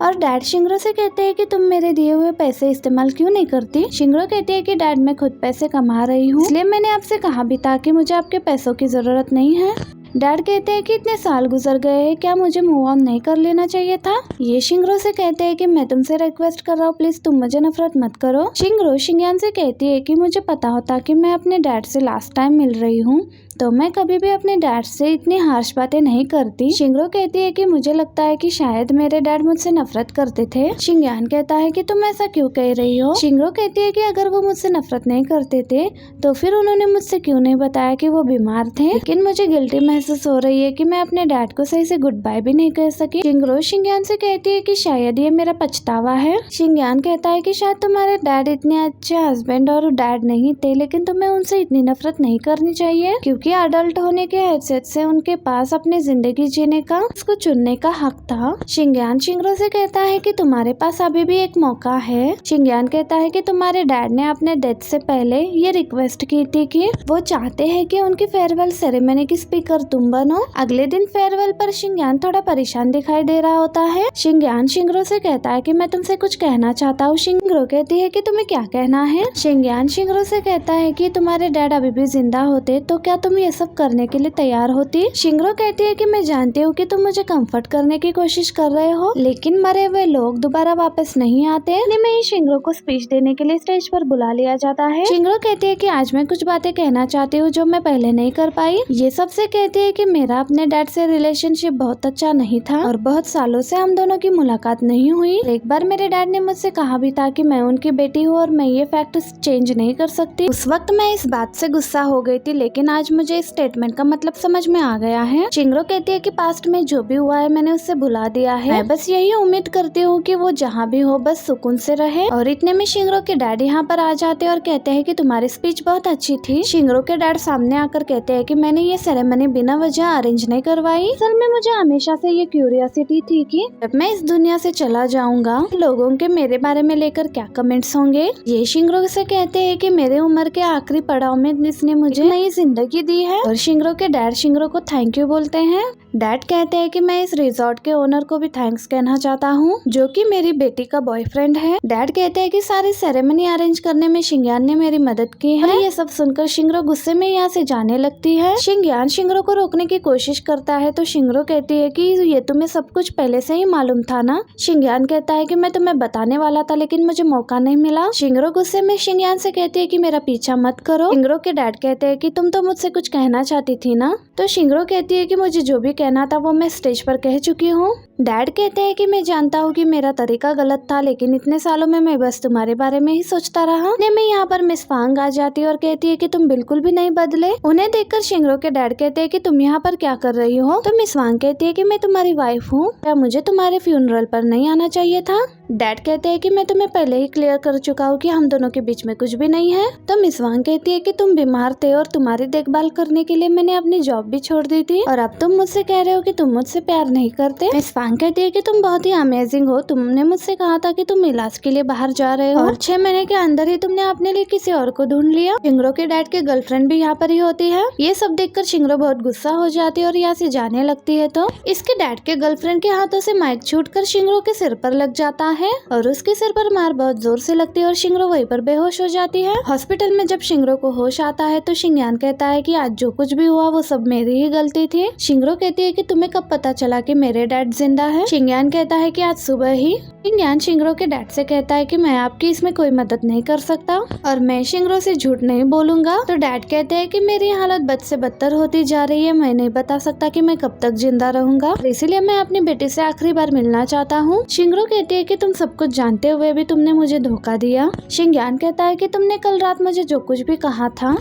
और डैड शिंगरो से कहते हैं कि तुम मेरे दिए हुए पैसे इस्तेमाल क्यों नहीं करती। शिंगरो कहती है कि डैड मैं खुद पैसे कमा रही हूँ, इसलिए मैंने आपसे कहा भी था कि मुझे आपके पैसों की जरूरत नहीं है। डैड कहते हैं कि इतने साल गुजर गए हैं, क्या मुझे मूव ऑन नहीं कर लेना चाहिए था। ये शिंगरो से कहते हैं कि मैं तुमसे रिक्वेस्ट कर रहा हूँ, प्लीज तुम मुझे नफरत मत करो। शिंगरो शिंगयान से कहती है कि मुझे पता होता कि मैं अपने डैड से लास्ट टाइम मिल रही हूँ तो मैं कभी भी अपने डैड से इतनी हार्श बातें नहीं करती। शिंगरो कहती है कि मुझे लगता है कि शायद मेरे डैड मुझसे नफरत करते थे। शिंगयान कहता है कि तुम ऐसा क्यों कह रही हो। शिंगरो कहती है कि अगर वो मुझसे नफरत नहीं करते थे तो फिर उन्होंने मुझसे क्यों नहीं बताया कि वो बीमार थे। लेकिन मुझे गिल्टी महसूस हो रही है कि मैं अपने डैड को सही से गुड बाय भी नहीं कह सकी। शिंगरो शिंगयान से कहती है कि शायद ये मेरा पछतावा है। शिंगयान कहता है कि शायद तुम्हारे डैड इतने अच्छे हस्बैंड और डैड नहीं थे, लेकिन तुम्हें उनसे इतनी नफरत नहीं करनी चाहिए, क्योंकि अडल्ट होने के हैसियत से उनके पास अपनी जिंदगी जीने का, उसको चुनने का हक था। शिंगयान शिंगरो से कहता है कि तुम्हारे पास अभी भी एक मौका है। शिंगयान कहता है कि तुम्हारे डैड ने अपने डेथ से पहले ये रिक्वेस्ट की थी कि वो चाहते हैं कि उनकी फेयरवेल सेरेमनी की स्पीकर तुम बनो। अगले दिन फेयरवेल पर शिंगयान थोड़ा परेशान दिखाई दे रहा होता है। शिंगयान शिंगरो से कहता है कि मैं तुमसे कुछ कहना चाहता हूँ। शिंगरो कहती है कि तुम्हें क्या कहना है। शिंगयान शिंगरो से कहता है कि तुम्हारे डैड अभी भी जिंदा होते तो क्या तुम ये सब करने के लिए तैयार होती। शिंगरो कहती है कि मैं जानती हूँ कि तुम मुझे कंफर्ट करने की कोशिश कर रहे हो, लेकिन मरे हुए लोग दोबारा वापस नहीं आते। में ही शिंगरो को स्पीच देने के लिए स्टेज पर बुला लिया जाता है। शिंगरो कहती है कि आज मैं कुछ बातें कहना चाहती हूँ जो मैं पहले नहीं कर पाई। ये सबसे कहती है कि मेरा अपने डैड से रिलेशनशिप बहुत अच्छा नहीं था और बहुत सालों से हम दोनों की मुलाकात नहीं हुई। एक बार मेरे डैड ने मुझसे कहा भी था कि मैं उनकी बेटी हूँ और मैं ये फैक्ट चेंज नहीं कर सकती। उस वक्त मैं इस बात से गुस्सा हो गई थी, लेकिन आज मुझे इस स्टेटमेंट का मतलब समझ में आ गया है। शिंगरो कहती है कि पास्ट में जो भी हुआ है मैंने उससे भुला दिया है। मैं बस यही उम्मीद करती हूँ कि वो जहाँ भी हो बस सुकून से रहे। और इतने में शिंगरो के डैड यहाँ पर आ जाते हैं और कहते हैं कि तुम्हारी स्पीच बहुत अच्छी थी। शिंगरो के डैड सामने आकर कहते हैं कि मैंने ये सेरेमनी बिना वजह अरेंज नहीं करवाई। असल में मुझे हमेशा से ये क्यूरियोसिटी थी कि जब मैं इस दुनिया से चला जाऊंगा लोगों के मेरे बारे में लेकर क्या कमेंट्स होंगे। ये शिंगरो से कहते हैं कि मेरे उम्र के आखिरी पड़ाव में इसने मुझे नई जिंदगी दी है। और शिंगरो के डैड शिंगरो को थैंक यू बोलते हैं। डैड कहते हैं कि मैं इस रिजॉर्ट के ओनर को भी थैंक्स कहना चाहता हूँ, जो कि मेरी बेटी का बॉयफ्रेंड है। डैड कहते हैं कि सारी सेरेमनी अरेंज करने में शिंगयान ने मेरी मदद की है। ये सब सुनकर शिंगरो गुस्से में यहाँ से जाने लगती है। शिंगयान शिंगरो को रोकने की कोशिश करता है तो शिंगरो कहती है कि ये तुम्हें सब कुछ पहले से ही मालूम था ना। शिंगयान कहता है कि मैं तुम्हें बताने वाला था लेकिन मुझे मौका नहीं मिला। शिंगरो गुस्से में शिंगयान से कहती है कि मेरा पीछा मत करो। शिंगरो के डैड कहते हैं कि तुम तो मुझसे कुछ कहना चाहती थी ना। तो शिंगरो कहती है कि मुझे जो भी कहना था वो मैं स्टेज पर कह चुकी हूँ। डैड कहते हैं कि मैं जानता हूँ कि मेरा तरीका गलत था, लेकिन इतने सालों में मैं बस तुम्हारे बारे में ही सोचता रहा। मैं यहाँ पर मिस फांग आ जाती है और कहती है कि तुम बिल्कुल भी नहीं बदले। उन्हें देखकर शिंगरो के डैड कहते हैं कि तुम यहाँ पर क्या कर रही हो। तो मिस फांग कहती है कि मैं तुम्हारी वाइफ हूँ, क्या मुझे तुम्हारे फ्यूनरल पर नहीं आना चाहिए था। डैड कहते हैं कि मैं तुम्हें पहले ही क्लियर कर चुका हूँ कि हम दोनों के बीच में कुछ भी नहीं है। तो मिस वांग कहती है कि तुम बीमार थे और तुम्हारी देखभाल करने के लिए मैंने अपनी जॉब भी छोड़ दी थी और अब तुम मुझसे कह रहे हो कि तुम मुझसे प्यार नहीं करते। मिस वांग कहती है कि तुम बहुत ही अमेजिंग हो। तुमने मुझसे कहा था कि तुम इलाज के लिए बाहर जा रहे हो और 6 महीने के अंदर ही तुमने अपने लिए किसी और को ढूंढ लिया। शिंगरो के डैड के गर्लफ्रेंड भी यहाँ पर ही होती है। ये सब देखकर शिंगरो बहुत गुस्सा हो जाती है और यहाँ से जाने लगती है। तो इसके डैड के गर्लफ्रेंड के हाथों से माइक छूटकर शिंगरो के सिर पर लग जाता है और उसके सिर पर मार बहुत जोर से लगती है और शिंगरो वहीं पर बेहोश हो जाती है। हॉस्पिटल में जब शिंगरो को होश आता है तो शिंगयान कहता है कि आज जो कुछ भी हुआ वो सब मेरी ही गलती थी। शिंगरो कहती है कि तुम्हें कब पता चला कि मेरे डैड जिंदा है। शिंगयान कहता है कि आज सुबह ही। शिंगयान शिंगरो के डैड से कहता है कि मैं आपकी इसमें कोई मदद नहीं कर सकता और मैं शिंगरो से झूठ नहीं बोलूंगा। तो डैड कहते हैं कि मेरी हालत बद से बदतर होती जा रही है, मैं नहीं बता सकता कि मैं कब तक जिंदा रहूंगा, इसीलिए मैं अपनी बेटी से आखिरी बार मिलना चाहता हूँ। शिंगरो कहती है कि तुम सब कुछ जानते हुए भी तुमने मुझे धोखा दिया। शिंगयान कहता है कि तुमने कल रात मुझे जो कुछ भी कहा था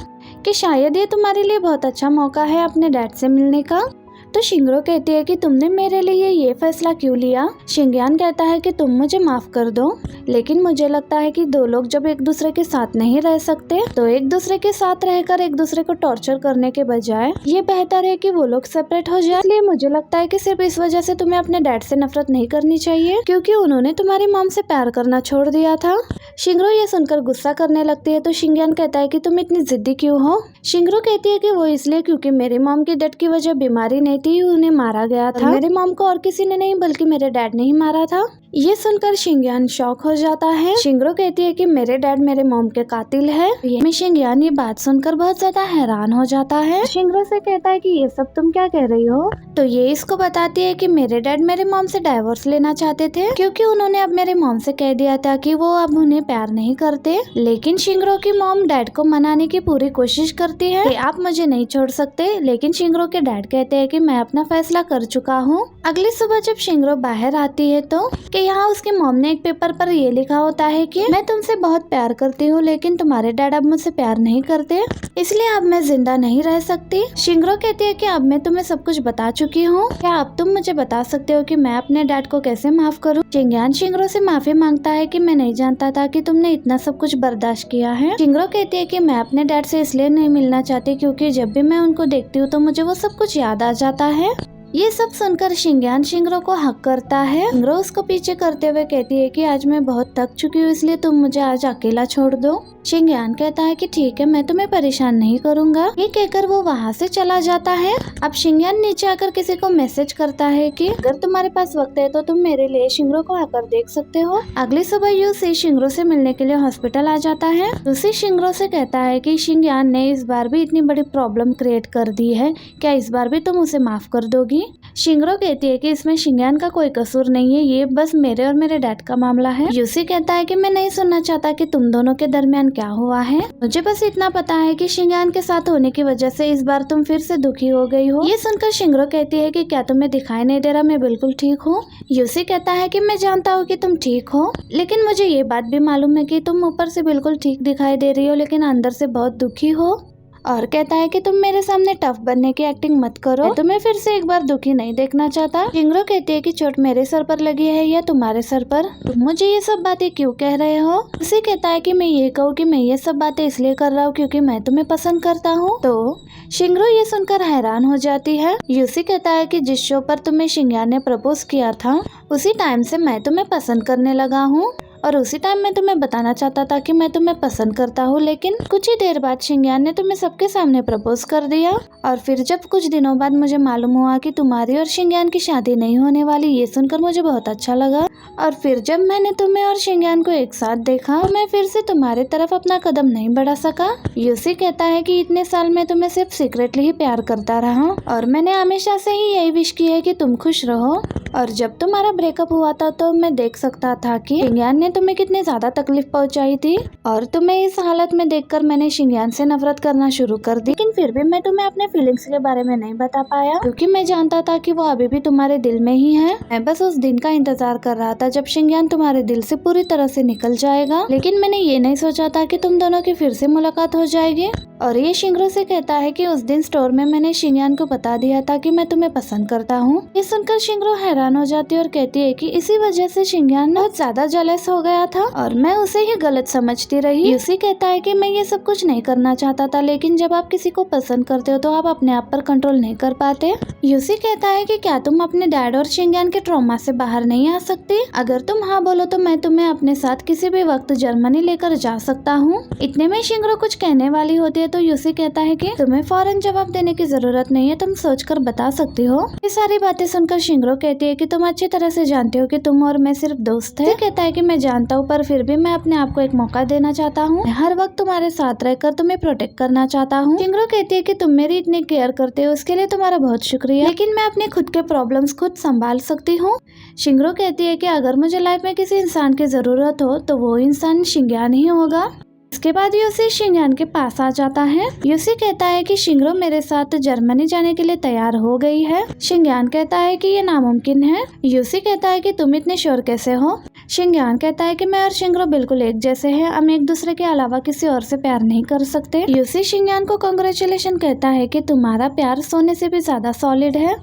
कि शायद ये तुम्हारे लिए बहुत अच्छा मौका है अपने डैड से मिलने का। तो शिंगरो कहती है कि तुमने मेरे लिए ये फैसला क्यों लिया। शिंगयान कहता है कि तुम मुझे माफ कर दो, लेकिन मुझे लगता है कि दो लोग जब एक दूसरे के साथ नहीं रह सकते तो एक दूसरे के साथ रहकर एक दूसरे को टॉर्चर करने के बजाय ये बेहतर है कि वो लोग सेपरेट हो जाए। इसलिए मुझे लगता है कि सिर्फ इस वजह से तुम्हें अपने डैड से नफरत नहीं करनी चाहिए क्योंकि उन्होंने तुम्हारी मॉम से प्यार करना छोड़ दिया था। शिंगरो ये सुनकर गुस्सा करने लगती है तो शिंगयान कहता है कि तुम इतनी जिद्दी क्यों हो। शिंगरो कहती है कि वो इसलिए क्योंकि मेरी मॉम की डेथ की वजह बीमारी नहीं थी, उन्हें मारा गया था। मेरे मॉम को और किसी ने नहीं बल्कि मेरे डैड ने ही मारा था। ये सुनकर शिंगयान शॉक हो जाता है। शिंगरो कहती है कि मेरे डैड मेरे मॉम के कातिल है। शिंगयान ये बात सुनकर बहुत ज्यादा हैरान हो जाता है। शिंगरो से कहता है कि ये सब तुम क्या कह रही हो। तो ये इसको बताती है कि मेरे डैड मेरे मॉम से डाइवोर्स लेना चाहते थे क्योंकि उन्होंने अब मेरे मॉम से कह दिया था कि वो अब उन्हें प्यार नहीं करते। लेकिन शिंगरो की मॉम डैड को मनाने की पूरी कोशिश करती है कि आप मुझे नहीं छोड़ सकते, लेकिन शिंगरो के डैड कहते हैं कि मैं अपना फैसला कर चुका हूँ। अगली सुबह जब शिंगरो बाहर आती है तो यहाँ उसके मॉम ने एक पेपर पर ये लिखा होता है कि मैं तुमसे बहुत प्यार करती हूँ लेकिन तुम्हारे डैड अब मुझसे प्यार नहीं करते, इसलिए अब मैं जिंदा नहीं रह सकती। शिंगरो कहती है कि अब मैं तुम्हें सब कुछ बता चुकी हूँ, क्या अब तुम मुझे बता सकते हो कि मैं अपने डैड को कैसे माफ करूँ। शिंगयान शिंगरो से माफी मांगता है कि मैं नहीं जानता था कि तुमने इतना सब कुछ बर्दाश्त किया है। शिंगरो कहती है कि मैं अपने डैड से इसलिए नहीं मिलना चाहती क्योंकि जब भी मैं उनको देखती हूँ तो मुझे वो सब कुछ याद आ जाता है। ये सब सुनकर शिंगयान शिंगरो को हक करता है। शिंगरो उसको पीछे करते हुए कहती है कि आज मैं बहुत थक चुकी हूँ, इसलिए तुम मुझे आज अकेला छोड़ दो। शिंगयान कहता है कि ठीक है, मैं तुम्हें परेशान नहीं करूंगा। ये कहकर वो वहाँ से चला जाता है। अब शिंगयान नीचे आकर किसी को मैसेज करता है कि अगर तुम्हारे पास वक्त है तो तुम मेरे लिए शिंगरो को आकर देख सकते हो। अगली सुबह यूसी शिंगरो से मिलने के लिए हॉस्पिटल आ जाता है। यूसी शिंगरो से कहता है कि शिंगयान ने इस बार भी इतनी बड़ी प्रॉब्लम क्रिएट कर दी है, क्या इस बार भी तुम उसे माफ कर दोगी? शिंगरो कहती है कि इसमें शिंगयान का कोई कसूर नहीं है, ये बस मेरे और मेरे डैड का मामला है। यूसी कहता है कि मैं नहीं सुनना चाहता कि तुम दोनों के दरमियान क्या हुआ है, मुझे बस इतना पता है कि शिंगयान के साथ होने की वजह से इस बार तुम फिर से दुखी हो गई हो। ये सुनकर शिंगरो कहती है कि क्या तुम्हें दिखाई नहीं दे रहा, मैं बिल्कुल ठीक हूँ। यूसी कहता है कि मैं जानता हूँ कि तुम ठीक हो, लेकिन मुझे ये बात भी मालूम है कि तुम ऊपर से बिल्कुल ठीक दिखाई दे रही हो लेकिन अंदर से बहुत दुखी हो। और कहता है कि तुम मेरे सामने टफ बनने की एक्टिंग मत करो, मैं तुम्हें फिर से एक बार दुखी नहीं देखना चाहता। शिंगरो कहती है कि चोट मेरे सर पर लगी है या तुम्हारे सर पर, तुम मुझे ये सब बातें क्यों कह रहे हो? उसे कहता है कि मैं ये कहूँ कि मैं ये सब बातें इसलिए कर रहा हूँ क्योंकि मैं तुम्हें पसंद करता हूँ। तो शिंगरो ये सुनकर हैरान हो जाती है। यूसी कहता है कि जिस शो पर तुम्हें शिंगयान ने प्रपोज किया था उसी टाइम से मैं तुम्हें पसंद करने लगा हूँ, और उसी टाइम मैं तुम्हें बताना चाहता था कि मैं तुम्हें पसंद करता हूँ, लेकिन कुछ ही देर बाद शिंगयान ने तुम्हें सबके सामने प्रपोज कर दिया। और फिर जब कुछ दिनों बाद मुझे मालूम हुआ कि तुम्हारी और शिंगयान की शादी नहीं होने वाली, ये सुनकर मुझे बहुत अच्छा लगा। और फिर जब मैंने तुम्हें और शिंगयान को एक साथ देखा तो मैं फिर से तुम्हारे तरफ अपना कदम नहीं बढ़ा सका। यूसी कहता है कि इतने साल में तुम्हें सिर्फ सीक्रेटली ही प्यार करता रहा और मैंने हमेशा से ही यही विश की है कि तुम खुश रहो। और जब तुम्हारा ब्रेकअप हुआ था तो मैं देख सकता था कि शिंगयान ने तुम्हें कितनी ज्यादा तकलीफ पहुंचाई थी, और तुम्हें इस हालत में देखकर मैंने शिंगयान से नफरत करना शुरू कर दी। लेकिन फिर भी मैं तुम्हें अपने फीलिंग्स के बारे में नहीं बता पाया क्योंकि मैं जानता था कि वो अभी भी तुम्हारे दिल में ही है। मैं बस उस दिन का इंतजार कर रहा था जब शिंगयान तुम्हारे दिल से पूरी तरह से निकल जाएगा, लेकिन मैंने ये नहीं सोचा था कि तुम दोनों की फिर से मुलाकात हो जाएगी। और ये शिंगरो से कहता है कि उस दिन स्टोर में मैंने शिंगयान को बता दिया था कि मैं तुम्हें पसंद करता हूँ। ये सुनकर शिंगरो हैरान हो जाती है और कहती है कि इसी वजह से शिंगयान बहुत ज्यादा जेलस हो गया था और मैं उसे ही गलत समझती रही। यूसी कहता है कि मैं ये सब कुछ नहीं करना चाहता था, लेकिन जब आप किसी को पसंद करते हो तो आप अपने आप पर कंट्रोल नहीं कर पाते। यूसी कहता है कि क्या तुम अपने डैड और शिंगयान के ट्रॉमा से बाहर नहीं आ सकती? अगर तुम हाँ बोलो तो मैं तुम्हें अपने साथ किसी भी वक्त जर्मनी लेकर जा सकता हूँ। इतने में शिंगरो कुछ कहने वाली होती है तो यूसी कहता है कि तुम्हें फौरन जवाब देने की जरूरत नहीं है, तुम सोचकर बता सकती हो। ये सारी बातें सुनकर शिंगरो कहती है कि तुम अच्छी तरह से जानते हो कि तुम और मैं सिर्फ दोस्त हैं। कहता है कि मैं जानता हूँ, पर फिर भी मैं अपने आप को एक मौका देना चाहता हूँ। मैं हर वक्त तुम्हारे साथ रहकर तुम्हें प्रोटेक्ट करना चाहता हूँ। शिंगरो कहती है कि तुम मेरी इतनी केयर करते हो उसके लिए तुम्हारा बहुत शुक्रिया, लेकिन मैं अपने खुद के प्रॉब्लम्स खुद संभाल सकती हूँ। शिंगरो कहती है कि अगर मुझे लाइफ में किसी इंसान की जरूरत हो तो वो इंसान शिंगयान ही होगा। इसके बाद यूसी शिंगयान के पास आ जाता है। यूसी कहता है कि शिंगरो मेरे साथ जर्मनी जाने के लिए तैयार हो गई है। शिंगयान कहता है कि ये नामुमकिन है। यूसी कहता है कि तुम इतने श्योर कैसे हो? शिंगयान कहता है कि मैं और शिंगरो बिल्कुल एक जैसे हैं, हम एक दूसरे के अलावा किसी और से प्यार नहीं कर सकते। यूसी शिंगयान को कांग्रेचुलेशन कहता है कि तुम्हारा प्यार सोने से भी ज्यादा सॉलिड है।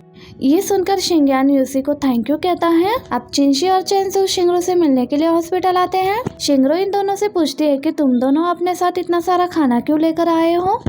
ये सुनकर शिंगयान यूसी को थैंक यू कहता है। अब चिंशी और चेंसू शिंगरो से मिलने के लिए हॉस्पिटल आते हैं। शिंगरो इन दोनों से पूछती है कि तुम दोनों अपने साथ इतना सारा खाना क्यों लेकर आए हो?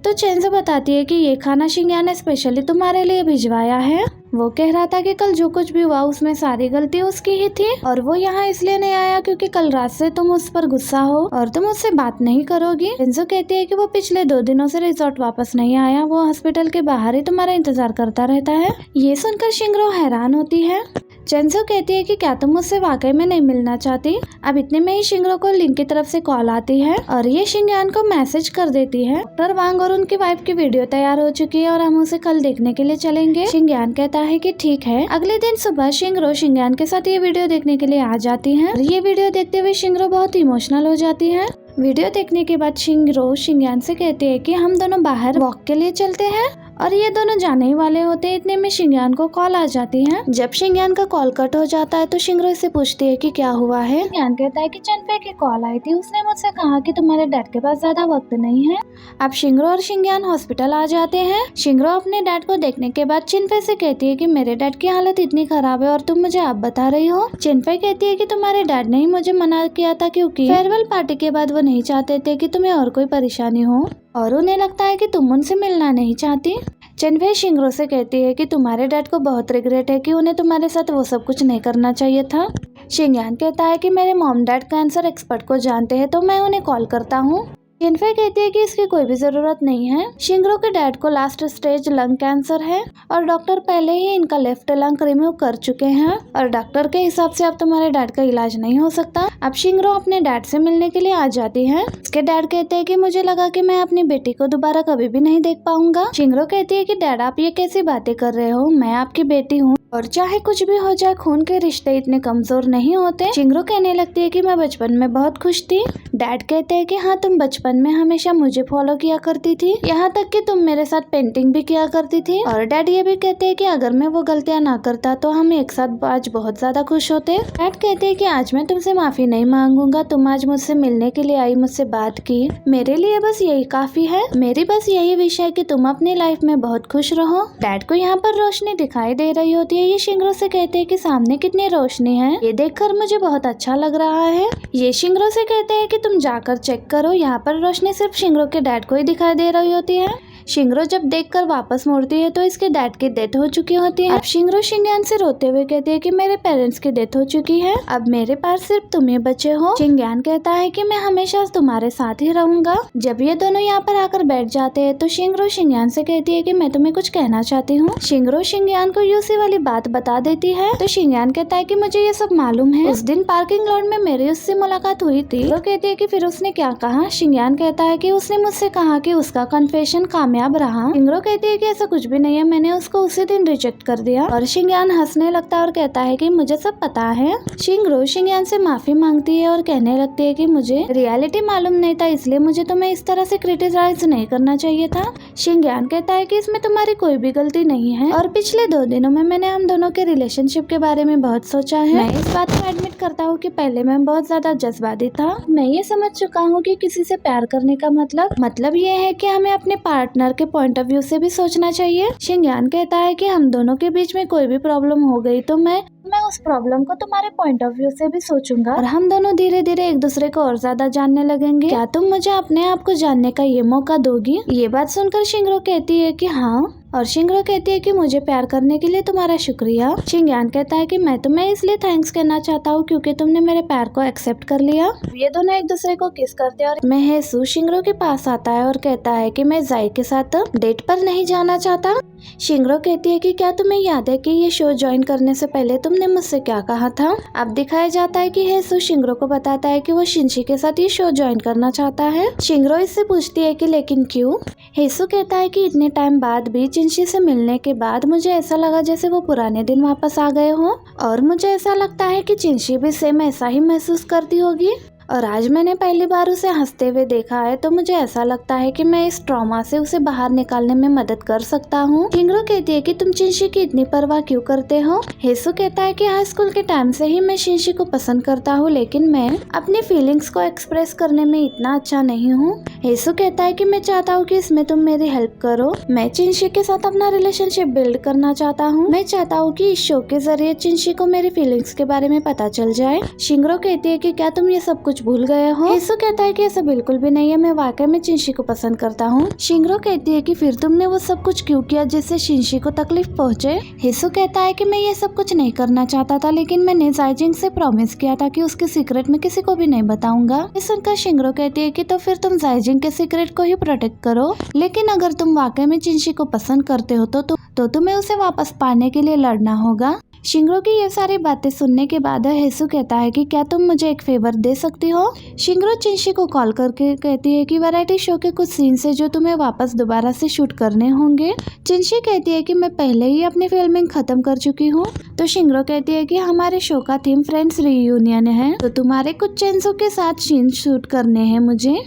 तो चेंसू बताती है कि ये खाना शिंगयान ने स्पेशली तुम्हारे लिए भिजवाया है। वो कह रहा था कि कल जो कुछ भी हुआ उसमें सारी गलती उसकी ही थी और वो यहाँ इसलिए नहीं आया क्योंकि कल रात से तुम उस पर गुस्सा हो और तुम उससे बात नहीं करोगी। चेंसू कहती है कि वो पिछले 2 दिनों से रिजॉर्ट वापस नहीं आया, वो हॉस्पिटल के बाहर ही तुम्हारा इंतजार करता रहता है। ये सुनकर शिंगरो हैरान होती है। चेंसू कहती है कि क्या तुम मुझसे वाकई में नहीं मिलना चाहती? अब इतने में ही शिंगरो को लिंक की तरफ से कॉल आती है और ये शिंगयान को मैसेज कर देती है डॉक्टर वांग और उनकी वाइफ की वीडियो तैयार हो चुकी है और हम उसे कल देखने के लिए चलेंगे। शिंगयान कहता है कि ठीक है। अगले दिन सुबह शिंगरो शिंगयान के साथ ये वीडियो देखने के लिए आ जाती है। ये वीडियो देखते हुए शिंगरो बहुत इमोशनल हो जाती है। वीडियो देखने के बाद शिंगरो शिंगयान से कहती है कि हम दोनों बाहर वॉक के लिए चलते हैं और ये दोनों जाने ही वाले होते हैं। इतने में शिंगयान को कॉल आ जाती है। जब शिंगयान का कॉल कट हो जाता है तो शिंगरो इससे पूछती है कि क्या हुआ है। शिंगयान कहता है कि चनफे की कॉल आई थी, उसने मुझसे कहा कि तुम्हारे डैड के पास ज्यादा वक्त नहीं है। अब शिंगरो और शिंगयान हॉस्पिटल आ जाते हैं। शिंगरो अपने डैड को देखने के बाद चिनफे से कहती है कि मेरे डैड की हालत इतनी खराब है और तुम मुझे अब बता रही हो। चिनफे कहती है कि तुम्हारे डैड ने ही मुझे मना किया था क्योंकि फेयरवेल पार्टी के बाद वो नहीं चाहते थे कि तुम्हें और कोई परेशानी हो और उन्हें लगता है कि तुम उनसे मिलना नहीं चाहती। चिनफे शिंगरो से कहती है कि तुम्हारे डैड को बहुत रिग्रेट है कि उन्हें तुम्हारे साथ वो सब कुछ नहीं करना चाहिए था। शिंगयान कहता है कि मेरे मॉम डैड कैंसर एक्सपर्ट को जानते हैं तो मैं उन्हें कॉल करता हूँ। चिनफे कहती है कि इसकी कोई भी जरूरत नहीं है। शिंगरो के डैड को लास्ट स्टेज लंग कैंसर है और डॉक्टर पहले ही इनका लेफ्ट लंग रिमूव कर चुके हैं और डॉक्टर के हिसाब से अब तुम्हारे डैड का इलाज नहीं हो सकता। अब शिंगरो अपने डैड से मिलने के लिए आ जाती है। इसके डैड कहते हैं कि मुझे लगा कि मैं अपनी बेटी को दोबारा कभी भी नहीं देख पाऊंगा। शिंगरो कहती है कि डैड आप ये कैसी बातें कर रहे हो, मैं आपकी बेटी हूँ और चाहे कुछ भी हो जाए खून के रिश्ते इतने कमजोर नहीं होते। शिंगरो कहने लगती है कि मैं बचपन में बहुत खुश थी। डैड कहते हैं कि हाँ तुम बचपन में हमेशा मुझे फॉलो किया करती थी, यहाँ तक कि तुम मेरे साथ पेंटिंग भी किया करती थी। और डैड ये भी कहते हैं कि अगर मैं वो गलतियाँ ना करता तो हम एक साथ आज बहुत ज्यादा खुश होते। डैड कहते हैं कि आज मैं तुमसे माफी नहीं मांगूंगा, तुम आज मुझसे मिलने के लिए आई, मुझसे बात की, मेरे लिए बस यही काफी है। मेरी बस यही विश है कि तुम अपनी लाइफ में बहुत खुश रहो। डैड को यहाँ पर रोशनी दिखाई दे रही होती है। ये शिंगरो से कहते हैं कि सामने कितनी रोशनी है, ये देखकर मुझे बहुत अच्छा लग रहा है। ये शिंगरो से कहते हैं कि तुम जाकर चेक करो। यहाँ पर रोशनी सिर्फ शिंगरो के डैड को ही दिखाई दे रही होती है। शिंगरो जब देखकर वापस मुड़ती है तो इसके डैड की डेथ हो चुकी होती है। अब शिंगरो शिंगयान से रोते हुए कहती है कि मेरे पेरेंट्स की डेथ हो चुकी है, अब मेरे पास सिर्फ तुम ही बचे हो। शिंगयान कहता है कि मैं हमेशा तुम्हारे साथ ही रहूंगा। जब ये दोनों यहाँ पर आकर बैठ जाते हैं तो शिंगरो शिंगयान से कहती है कि मैं तुम्हें कुछ कहना चाहती हूँ। शिंगरो शिंगयान को यूसी वाली बात बता देती है तो शिंगयान कहता है कि मुझे ये सब मालूम है, उस दिन पार्किंग लॉट में मेरी उससे मुलाकात हुई थी। वो कहती है कि फिर उसने क्या कहा। शिंगयान कहता है कि उसने मुझसे कहा कि उसका कन्फेशन कामयाब रहा। शिंगरो कहती है कि ऐसा कुछ भी नहीं है, मैंने उसको उसी दिन रिजेक्ट कर दिया। और शिंगयान हंसने लगता है और कहता है कि मुझे सब पता है। शिंगरो शिंगयान से माफी मांगती है और कहने लगती है कि मुझे रियलिटी मालूम नहीं था, इसलिए मुझे तुम्हें इस तरह से क्रिटिसाइज नहीं करना चाहिए था। शिंगयान कहता है कि इसमें तुम्हारी कोई भी गलती नहीं है और पिछले 2 दिनों में मैंने हम दोनों के रिलेशनशिप के बारे में बहुत सोचा है। मैं इस बात को एडमिट करता हूँ कि पहले मैं बहुत ज्यादा जज्बाती था। मैं ये समझ चुका हूँ कि किसी से प्यार करने का मतलब ये है कि हमें अपने पार्टनर के पॉइंट ऑफ व्यू से भी सोचना चाहिए। शिंगयान कहता है कि हम दोनों के बीच में कोई भी प्रॉब्लम हो गई तो मैं उस प्रॉब्लम को तुम्हारे पॉइंट ऑफ व्यू से भी सोचूंगा और हम दोनों धीरे धीरे एक दूसरे को और ज्यादा जानने लगेंगे। क्या तुम मुझे अपने आप को जानने का ये मौका दोगी? ये बात सुनकर शिंगरो कहती है कि हाँ, और शिंगरो कहती है कि मुझे प्यार करने के लिए तुम्हारा शुक्रिया। शिंगयान कहता है कि मैं तुम्हें इसलिए थैंक्स कहना चाहता हूँ क्योंकि तुमने मेरे प्यार को एक्सेप्ट कर लिया। ये दोनों एक दूसरे को किस करते हैं और मैं हेसू शिंगरो के पास आता है और कहता है कि मैं जाई के साथ डेट पर नहीं जाना चाहता। शिंगरो कहती है कि क्या तुम्हें याद है कि ये शो ज्वाइन करने से पहले तुमने मुझसे क्या कहा था। अब दिखाया जाता है कि हेसू शिंगरो को बताता है कि वो शिनशी के साथ ये शो ज्वाइन करना चाहता है। शिंगरो इससे पूछती है कि लेकिन क्यों। हेसू कहता है कि इतने टाइम बाद भी चिंशी से मिलने के बाद मुझे ऐसा लगा जैसे वो पुराने दिन वापस आ गए हो और मुझे ऐसा लगता है कि चिंशी भी सेम ऐसा ही महसूस करती होगी और आज मैंने पहली बार उसे हंसते हुए देखा है तो मुझे ऐसा लगता है कि मैं इस ट्रॉमा से उसे बाहर निकालने में मदद कर सकता हूँ। शिंगरो कहती है कि तुम चिंशी की इतनी परवाह क्यों करते हो। हेसू कहता है कि हाई स्कूल के टाइम से ही मैं चिंशी को पसंद करता हूँ लेकिन मैं अपनी फीलिंग्स को एक्सप्रेस करने में इतना अच्छा नहीं हूँ। हेसू कहता है कि मैं चाहता हूँ कि इसमें तुम मेरी हेल्प करो। मैं चिंशी के साथ अपना रिलेशनशिप बिल्ड करना चाहता हूँ। मैं चाहता हूँ कि इस शो के जरिए चिंशी को मेरी फीलिंग्स के बारे में पता चल जाए। शिंगरो कहती है कि क्या तुम ये सब कुछ भूल गए हो। हेसू कहता है कि ऐसा बिल्कुल भी नहीं है, मैं वाकई में चिंशी को पसंद करता हूँ। शिंगरो कहती है कि फिर तुमने वो सब कुछ क्यों किया जिससे चिंशी को तकलीफ पहुँचे। हेसू कहता है कि मैं ये सब कुछ नहीं करना चाहता था लेकिन मैंने जाइजिंग से प्रॉमिस किया था कि उसके सीक्रेट में किसी को भी नहीं बताऊंगा। ये सुनकर शिंगरो कहती है कि तो फिर तुम जाइजिंग के सीक्रेट को ही प्रोटेक्ट करो, लेकिन अगर तुम वाकई में चिंशी को पसंद करते हो तो तुम्हें उसे वापस पाने के लिए लड़ना होगा। शिंगरो की ये सारी बातें सुनने के बाद हेसू कहता है कि क्या तुम मुझे एक फेवर दे सकती हो। शिंगरो चिंशी को कॉल करके कहती है कि वैरायटी शो के कुछ सीन्स है जो तुम्हें वापस दोबारा से शूट करने होंगे। चिंशी कहती है कि मैं पहले ही अपनी फिल्मिंग खत्म कर चुकी हूँ। तो शिंगरो कहती है कि हमारे शो का थीम फ्रेंड्स रियूनियन है तो तुम्हारे कुछ चेंसों के साथ सीन शूट करने हैं मुझे।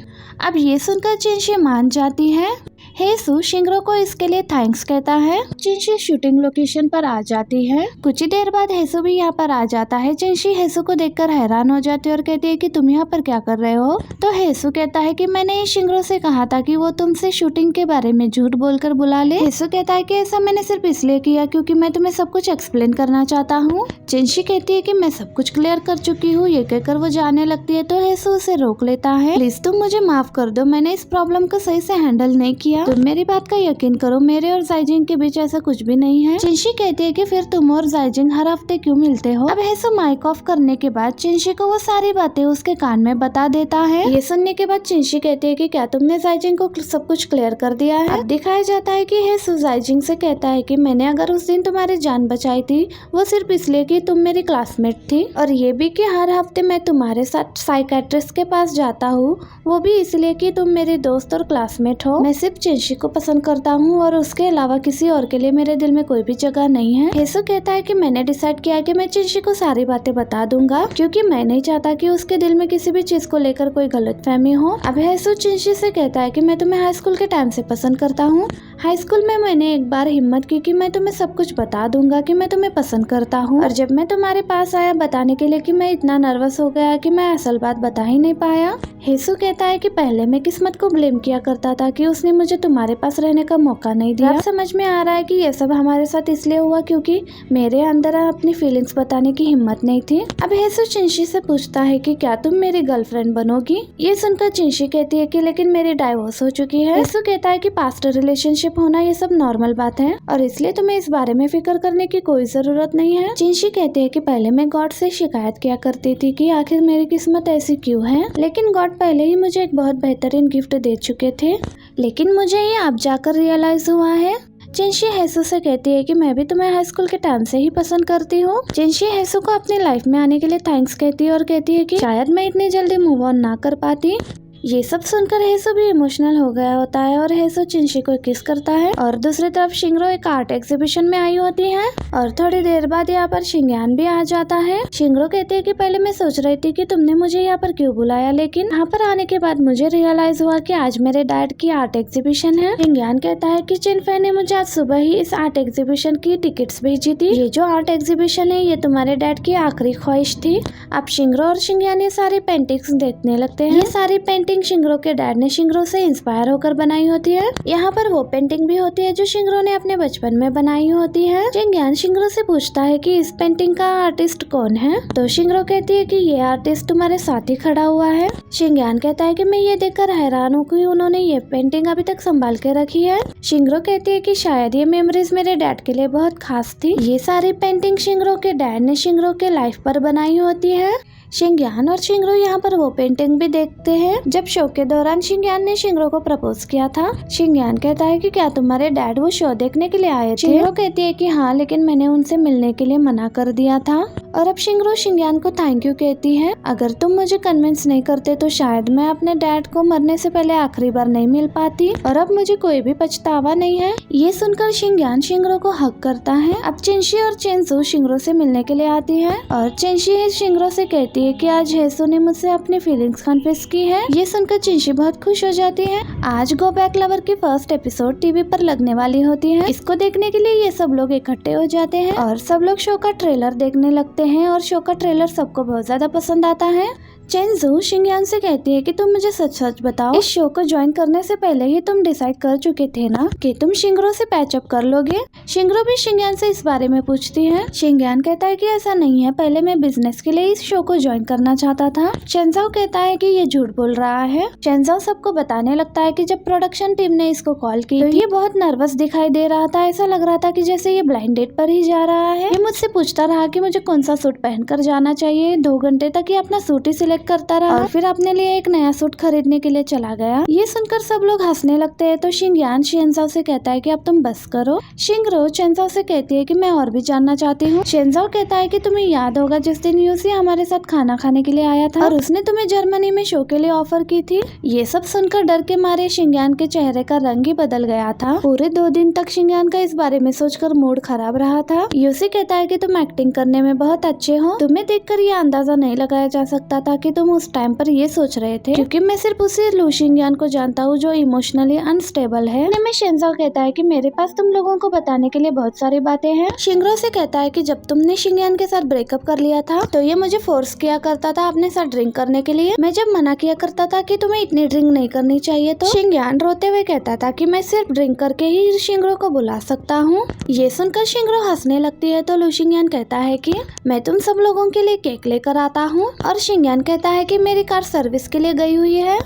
अब ये सुनकर चिंशी मान जाती है। हेसू शिंगरो को इसके लिए थैंक्स कहता है। चिंशी शूटिंग लोकेशन पर आ जाती है। कुछ ही देर बाद हेसू भी यहाँ पर आ जाता है। चिंशी हेसू को देखकर हैरान हो जाती है और कहती है कि तुम यहाँ पर क्या कर रहे हो। तो हेसू कहता है कि मैंने शिंगरो से कहा था कि वो तुमसे शूटिंग के बारे में झूठ बोलकर बुला ले। हेसू कहता है कि ऐसा मैंने सिर्फ इसलिए किया क्योंकि मैं तुम्हें सब कुछ एक्सप्लेन करना चाहता हूँ। चिंशी कहती है कि मैं सब कुछ क्लियर कर चुकी हूँ। ये कहकर वो जाने लगती है तो हेसू उसे रोक लेता है। प्लीज तुम मुझे माफ कर दो, मैंने इस प्रॉब्लम को सही से हैंडल नहीं किया। तुम मेरी बात का यकीन करो, मेरे और जाइजिंग के बीच ऐसा कुछ भी नहीं है। चिंशी कहती है कि फिर तुम और जाइजिंग हर हफ्ते क्यों मिलते हो। अब हेसु माइक ऑफ करने के बाद चिंशी को वो सारी बातें उसके कान में बता देता है। ये सुनने के बाद चिंशी कहती है कि क्या तुमने जाइजिंग को सब कुछ क्लियर कर दिया है। अब दिखाया जाता है कि हेसु जाइजिंग से कहता है कि मैंने अगर उस दिन तुम्हारी जान बचाई थी वो सिर्फ इसलिए कि तुम मेरी क्लासमेट थी, और ये भी कि हर हफ्ते मैं तुम्हारे साथ साइकेट्रिस्ट के पास जाता हूँ वो भी इसलिए कि तुम मेरे दोस्त और क्लासमेट हो। मैं सिर्फ चिंशी को पसंद करता हूँ और उसके अलावा किसी और के लिए मेरे दिल में कोई भी जगह नहीं है। हेसु कहता है कि मैंने डिसाइड किया कि मैं चिंशी को सारी बातें बता दूंगा क्योंकि मैं नहीं चाहता कि उसके दिल में किसी भी चीज को लेकर कोई गलतफहमी हो। अब हेसु चिंशी से कहता है कि मैं तुम्हें हाई स्कूल के टाइम से पसंद करता हूँ। हाई स्कूल में मैंने एक बार हिम्मत की कि मैं तुम्हें सब कुछ बता दूंगा कि मैं तुम्हें पसंद करता हूँ, और जब मैं तुम्हारे पास आया बताने के लिए कि मैं इतना नर्वस हो गया कि मैं असल बात बता ही नहीं पाया। हेसु कहता है कि पहले मैं किस्मत को ब्लेम किया करता था कि उसने मुझे तुम्हारे पास रहने का मौका नहीं दिया। अब समझ में आ रहा है कि ये सब हमारे साथ इसलिए हुआ क्योंकि मेरे अंदर अपनी फीलिंग्स बताने की हिम्मत नहीं थी। अब हेसु चिंशी से पूछता है कि क्या तुम मेरी गर्लफ्रेंड बनोगी। ये सुनकर चिंशी कहती है कि लेकिन मेरी डाइवोर्स हो चुकी है। हेसु कहता है कि पास्ट रिलेशनशिप होना ये सब नॉर्मल बात है और इसलिए तुम्हें इस बारे में फिक्र करने की कोई जरूरत नहीं है। चिंशी कहती है कि पहले मैं गॉड से शिकायत किया करती थी कि आखिर मेरी किस्मत ऐसी क्यों है, लेकिन गॉड पहले ही मुझे एक बहुत बेहतरीन गिफ्ट दे चुके थे, लेकिन मुझे ये अब जाकर रियलाइज हुआ है। चिंशी हेसु से कहती है कि मैं भी तुम्हें हाई स्कूल के टाइम से ही पसंद करती हूँ। चिंशी हेसु को अपनी लाइफ में आने के लिए थैंक्स कहती है और कहती है कि शायद मैं इतनी जल्दी मूव ऑन ना कर पाती। ये सब सुनकर हेसु भी इमोशनल हो गया होता है और हेसु चिंशी को किस करता है, और दूसरी तरफ शिंगरो एक आर्ट एग्जीबिशन में आई होती है और थोड़ी देर बाद यहाँ पर शिंग्यान भी आ जाता है। शिंगरो कहते हैं कि पहले मैं सोच रही थी कि तुमने मुझे यहाँ पर क्यों बुलाया, लेकिन यहाँ पर आने के बाद मुझे रियलाइज हुआ कि आज मेरे डैड की आर्ट एग्जीबिशन है। शिंग्यान कहता है कि चिनफे ने मुझे आज सुबह ही इस आर्ट एग्जीबिशन की टिकट्स भेजी थी। ये जो आर्ट एग्जीबिशन है ये तुम्हारे डैड की आखिरी ख्वाहिश थी। अब शिंगरो और शिंग्यान ये सारी पेंटिंग्स देखने लगते हैं। ये सारी पेंटिंग शिंगरो के डैड ने शिंगरो से इंस्पायर होकर बनाई होती है। यहाँ पर वो पेंटिंग भी होती है जो शिंगरो ने अपने बचपन में बनाई होती है। शिंग्यान शिंगरो से पूछता है कि इस पेंटिंग का आर्टिस्ट कौन है, तो शिंगरो कहती है कि ये आर्टिस्ट तुम्हारे साथ ही खड़ा हुआ है। शिंग्यान कहता है कि मैं ये देखकर हैरान हूँ कि उन्होंने ये पेंटिंग अभी तक संभाल के रखी है। शिंगरो कहती है कि शायद ये मेमोरीज मेरे डैड के लिए बहुत खास थी। ये सारी पेंटिंग शिंगरो के डैड ने शिंगरो के लाइफ पर बनाई होती है। शिंग्यान और शिंगरो यहाँ पर वो पेंटिंग भी देखते हैं जब शो के दौरान शिंग्यान ने शिंगरो को प्रपोज किया था। शिंग्यान कहता है कि क्या तुम्हारे डैड वो शो देखने के लिए आए थे। शिंगरो कहती है कि हाँ, लेकिन मैंने उनसे मिलने के लिए मना कर दिया था। और अब शिंगरो शिंग्यान को थैंक यू कहती है। अगर तुम मुझे कन्विंस नहीं करते तो शायद मैं अपने डैड को मरने से पहले आखिरी बार नहीं मिल पाती, और अब मुझे कोई भी पछतावा नहीं है। ये सुनकर शिंग्यान शिंगरो को हक करता है। अब चिंशी और चेंजू शिंगरो से मिलने के लिए आती है और चिंशी शिंगरो से कहती है कि आज हेसु ने मुझसे अपनी फीलिंग्स कन्फेस की है। ये सुनकर चिंशी बहुत खुश हो जाती है। आज गो बैक लवर की फर्स्ट एपिसोड टीवी पर लगने वाली होती है। इसको देखने के लिए ये सब लोग इकट्ठे हो जाते हैं और सब लोग शो का ट्रेलर देखने लगते हैं और शो का ट्रेलर सबको बहुत ज्यादा पसंद आता है। चेंजू शिंग्यान से कहती है कि तुम मुझे सच सच बताओ, इस शो को ज्वाइन करने से पहले ही तुम डिसाइड कर चुके थे ना कि तुम शिंगरो से पैचअप कर लोगे। शिंगरो भी शिंग्यान से इस बारे में पूछती है। शिंग्यान कहता है कि ऐसा नहीं है, पहले मैं बिजनेस के लिए इस शो को ज्वाइन करना चाहता था। चेंजाओ कहता है कि ये झूठ बोल रहा है। चेंजाओ सबको बताने लगता है कि जब प्रोडक्शन टीम ने इसको कॉल की तो ये बहुत नर्वस दिखाई दे रहा था। ऐसा लग रहा था कि जैसे ये ब्लाइंड डेट पर ही जा रहा है। ये मुझसे पूछता रहा कि मुझे कौन सा सूट पहनकर जाना चाहिए। 2 घंटे तक ये अपना सूट ही सिलेक्ट करता रहा और फिर अपने लिए एक नया सूट खरीदने के लिए चला गया। ये सुनकर सब लोग हंसने लगते हैं तो शिंग्यान चेंजाओ से कहता है कि अब तुम बस करो। शिंगरो चेंजाओ से कहती है कि मैं और भी जानना चाहती हूँ। चेंजाओ कहता है कि तुम्हें याद होगा जिस दिन यूसी हमारे साथ खाना खाने के लिए आया था और उसने तुम्हें जर्मनी में शो के लिए ऑफर की थी। ये सब सुनकर डर के मारे शिंग्यान के चेहरे का रंग ही बदल गया था। पूरे 2 दिन तक शिंग्यान का इस बारे में सोचकर मूड खराब रहा था। यूसी कहता है कि तुम एक्टिंग करने में बहुत अच्छे हो, तुम्हें देखकर ये अंदाजा नहीं लगाया जा सकता था कि तुम उस टाइम पर ये सोच रहे थे, क्योंकि मैं सिर्फ उसी लू शिंग्यान को जानता हूँ जो इमोशनली अनस्टेबल है। में शिंजाओ कहता है कि मेरे पास तुम लोगों को बताने के लिए बहुत सारी बातें हैं। शिंगरो से कहता है कि जब तुमने शिंग्यान के साथ ब्रेकअप कर लिया था तो ये मुझे फोर्स किया करता था अपने साथ ड्रिंक करने के लिए। मैं जब मना किया करता था कि तुम्हें इतनी ड्रिंक नहीं करनी चाहिए तो शिंग्यान रोते हुए कहता था कि मैं सिर्फ ड्रिंक करके ही शिंगरो को बुला सकता हूँ। ये सुनकर शिंगरो हंसने लगती है तो लू शिंग्यान कहता है कि मैं तुम सब लोगों के लिए केक लेकर आता हूँ और शिंग्यान कहता है कि मेरी कार सर्विस के लिए गई हुई है।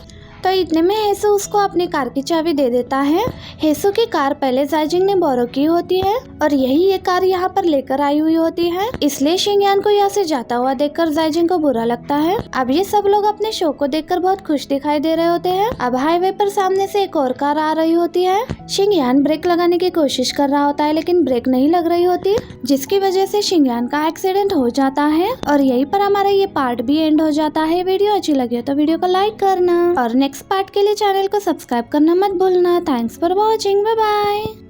तो इतने में हेसु उसको अपनी कार की चाबी दे देता है। हेसु की कार पहले जाइजिंग ने बोरो की होती है और यही ये कार यहाँ पर लेकर आई हुई होती है, इसलिए शिंगयान को यहाँ से जाता हुआ देखकर जाइजिंग को बुरा लगता है। अब ये सब लोग अपने शो को देखकर बहुत खुश दिखाई दे रहे होते हैं। अब हाईवे पर सामने से एक और कार आ रही होती है। शिंगयान ब्रेक लगाने की कोशिश कर रहा होता है लेकिन ब्रेक नहीं लग रही होती, जिसकी वजह से शिंगयान का एक्सीडेंट हो जाता है और यहीं पर हमारा ये पार्ट भी एंड हो जाता है। वीडियो अच्छी लगी हो तो वीडियो को लाइक करना और नेक्स्ट पार्ट के लिए चैनल को सब्सक्राइब करना मत भूलना। Thanks for watching, bye bye.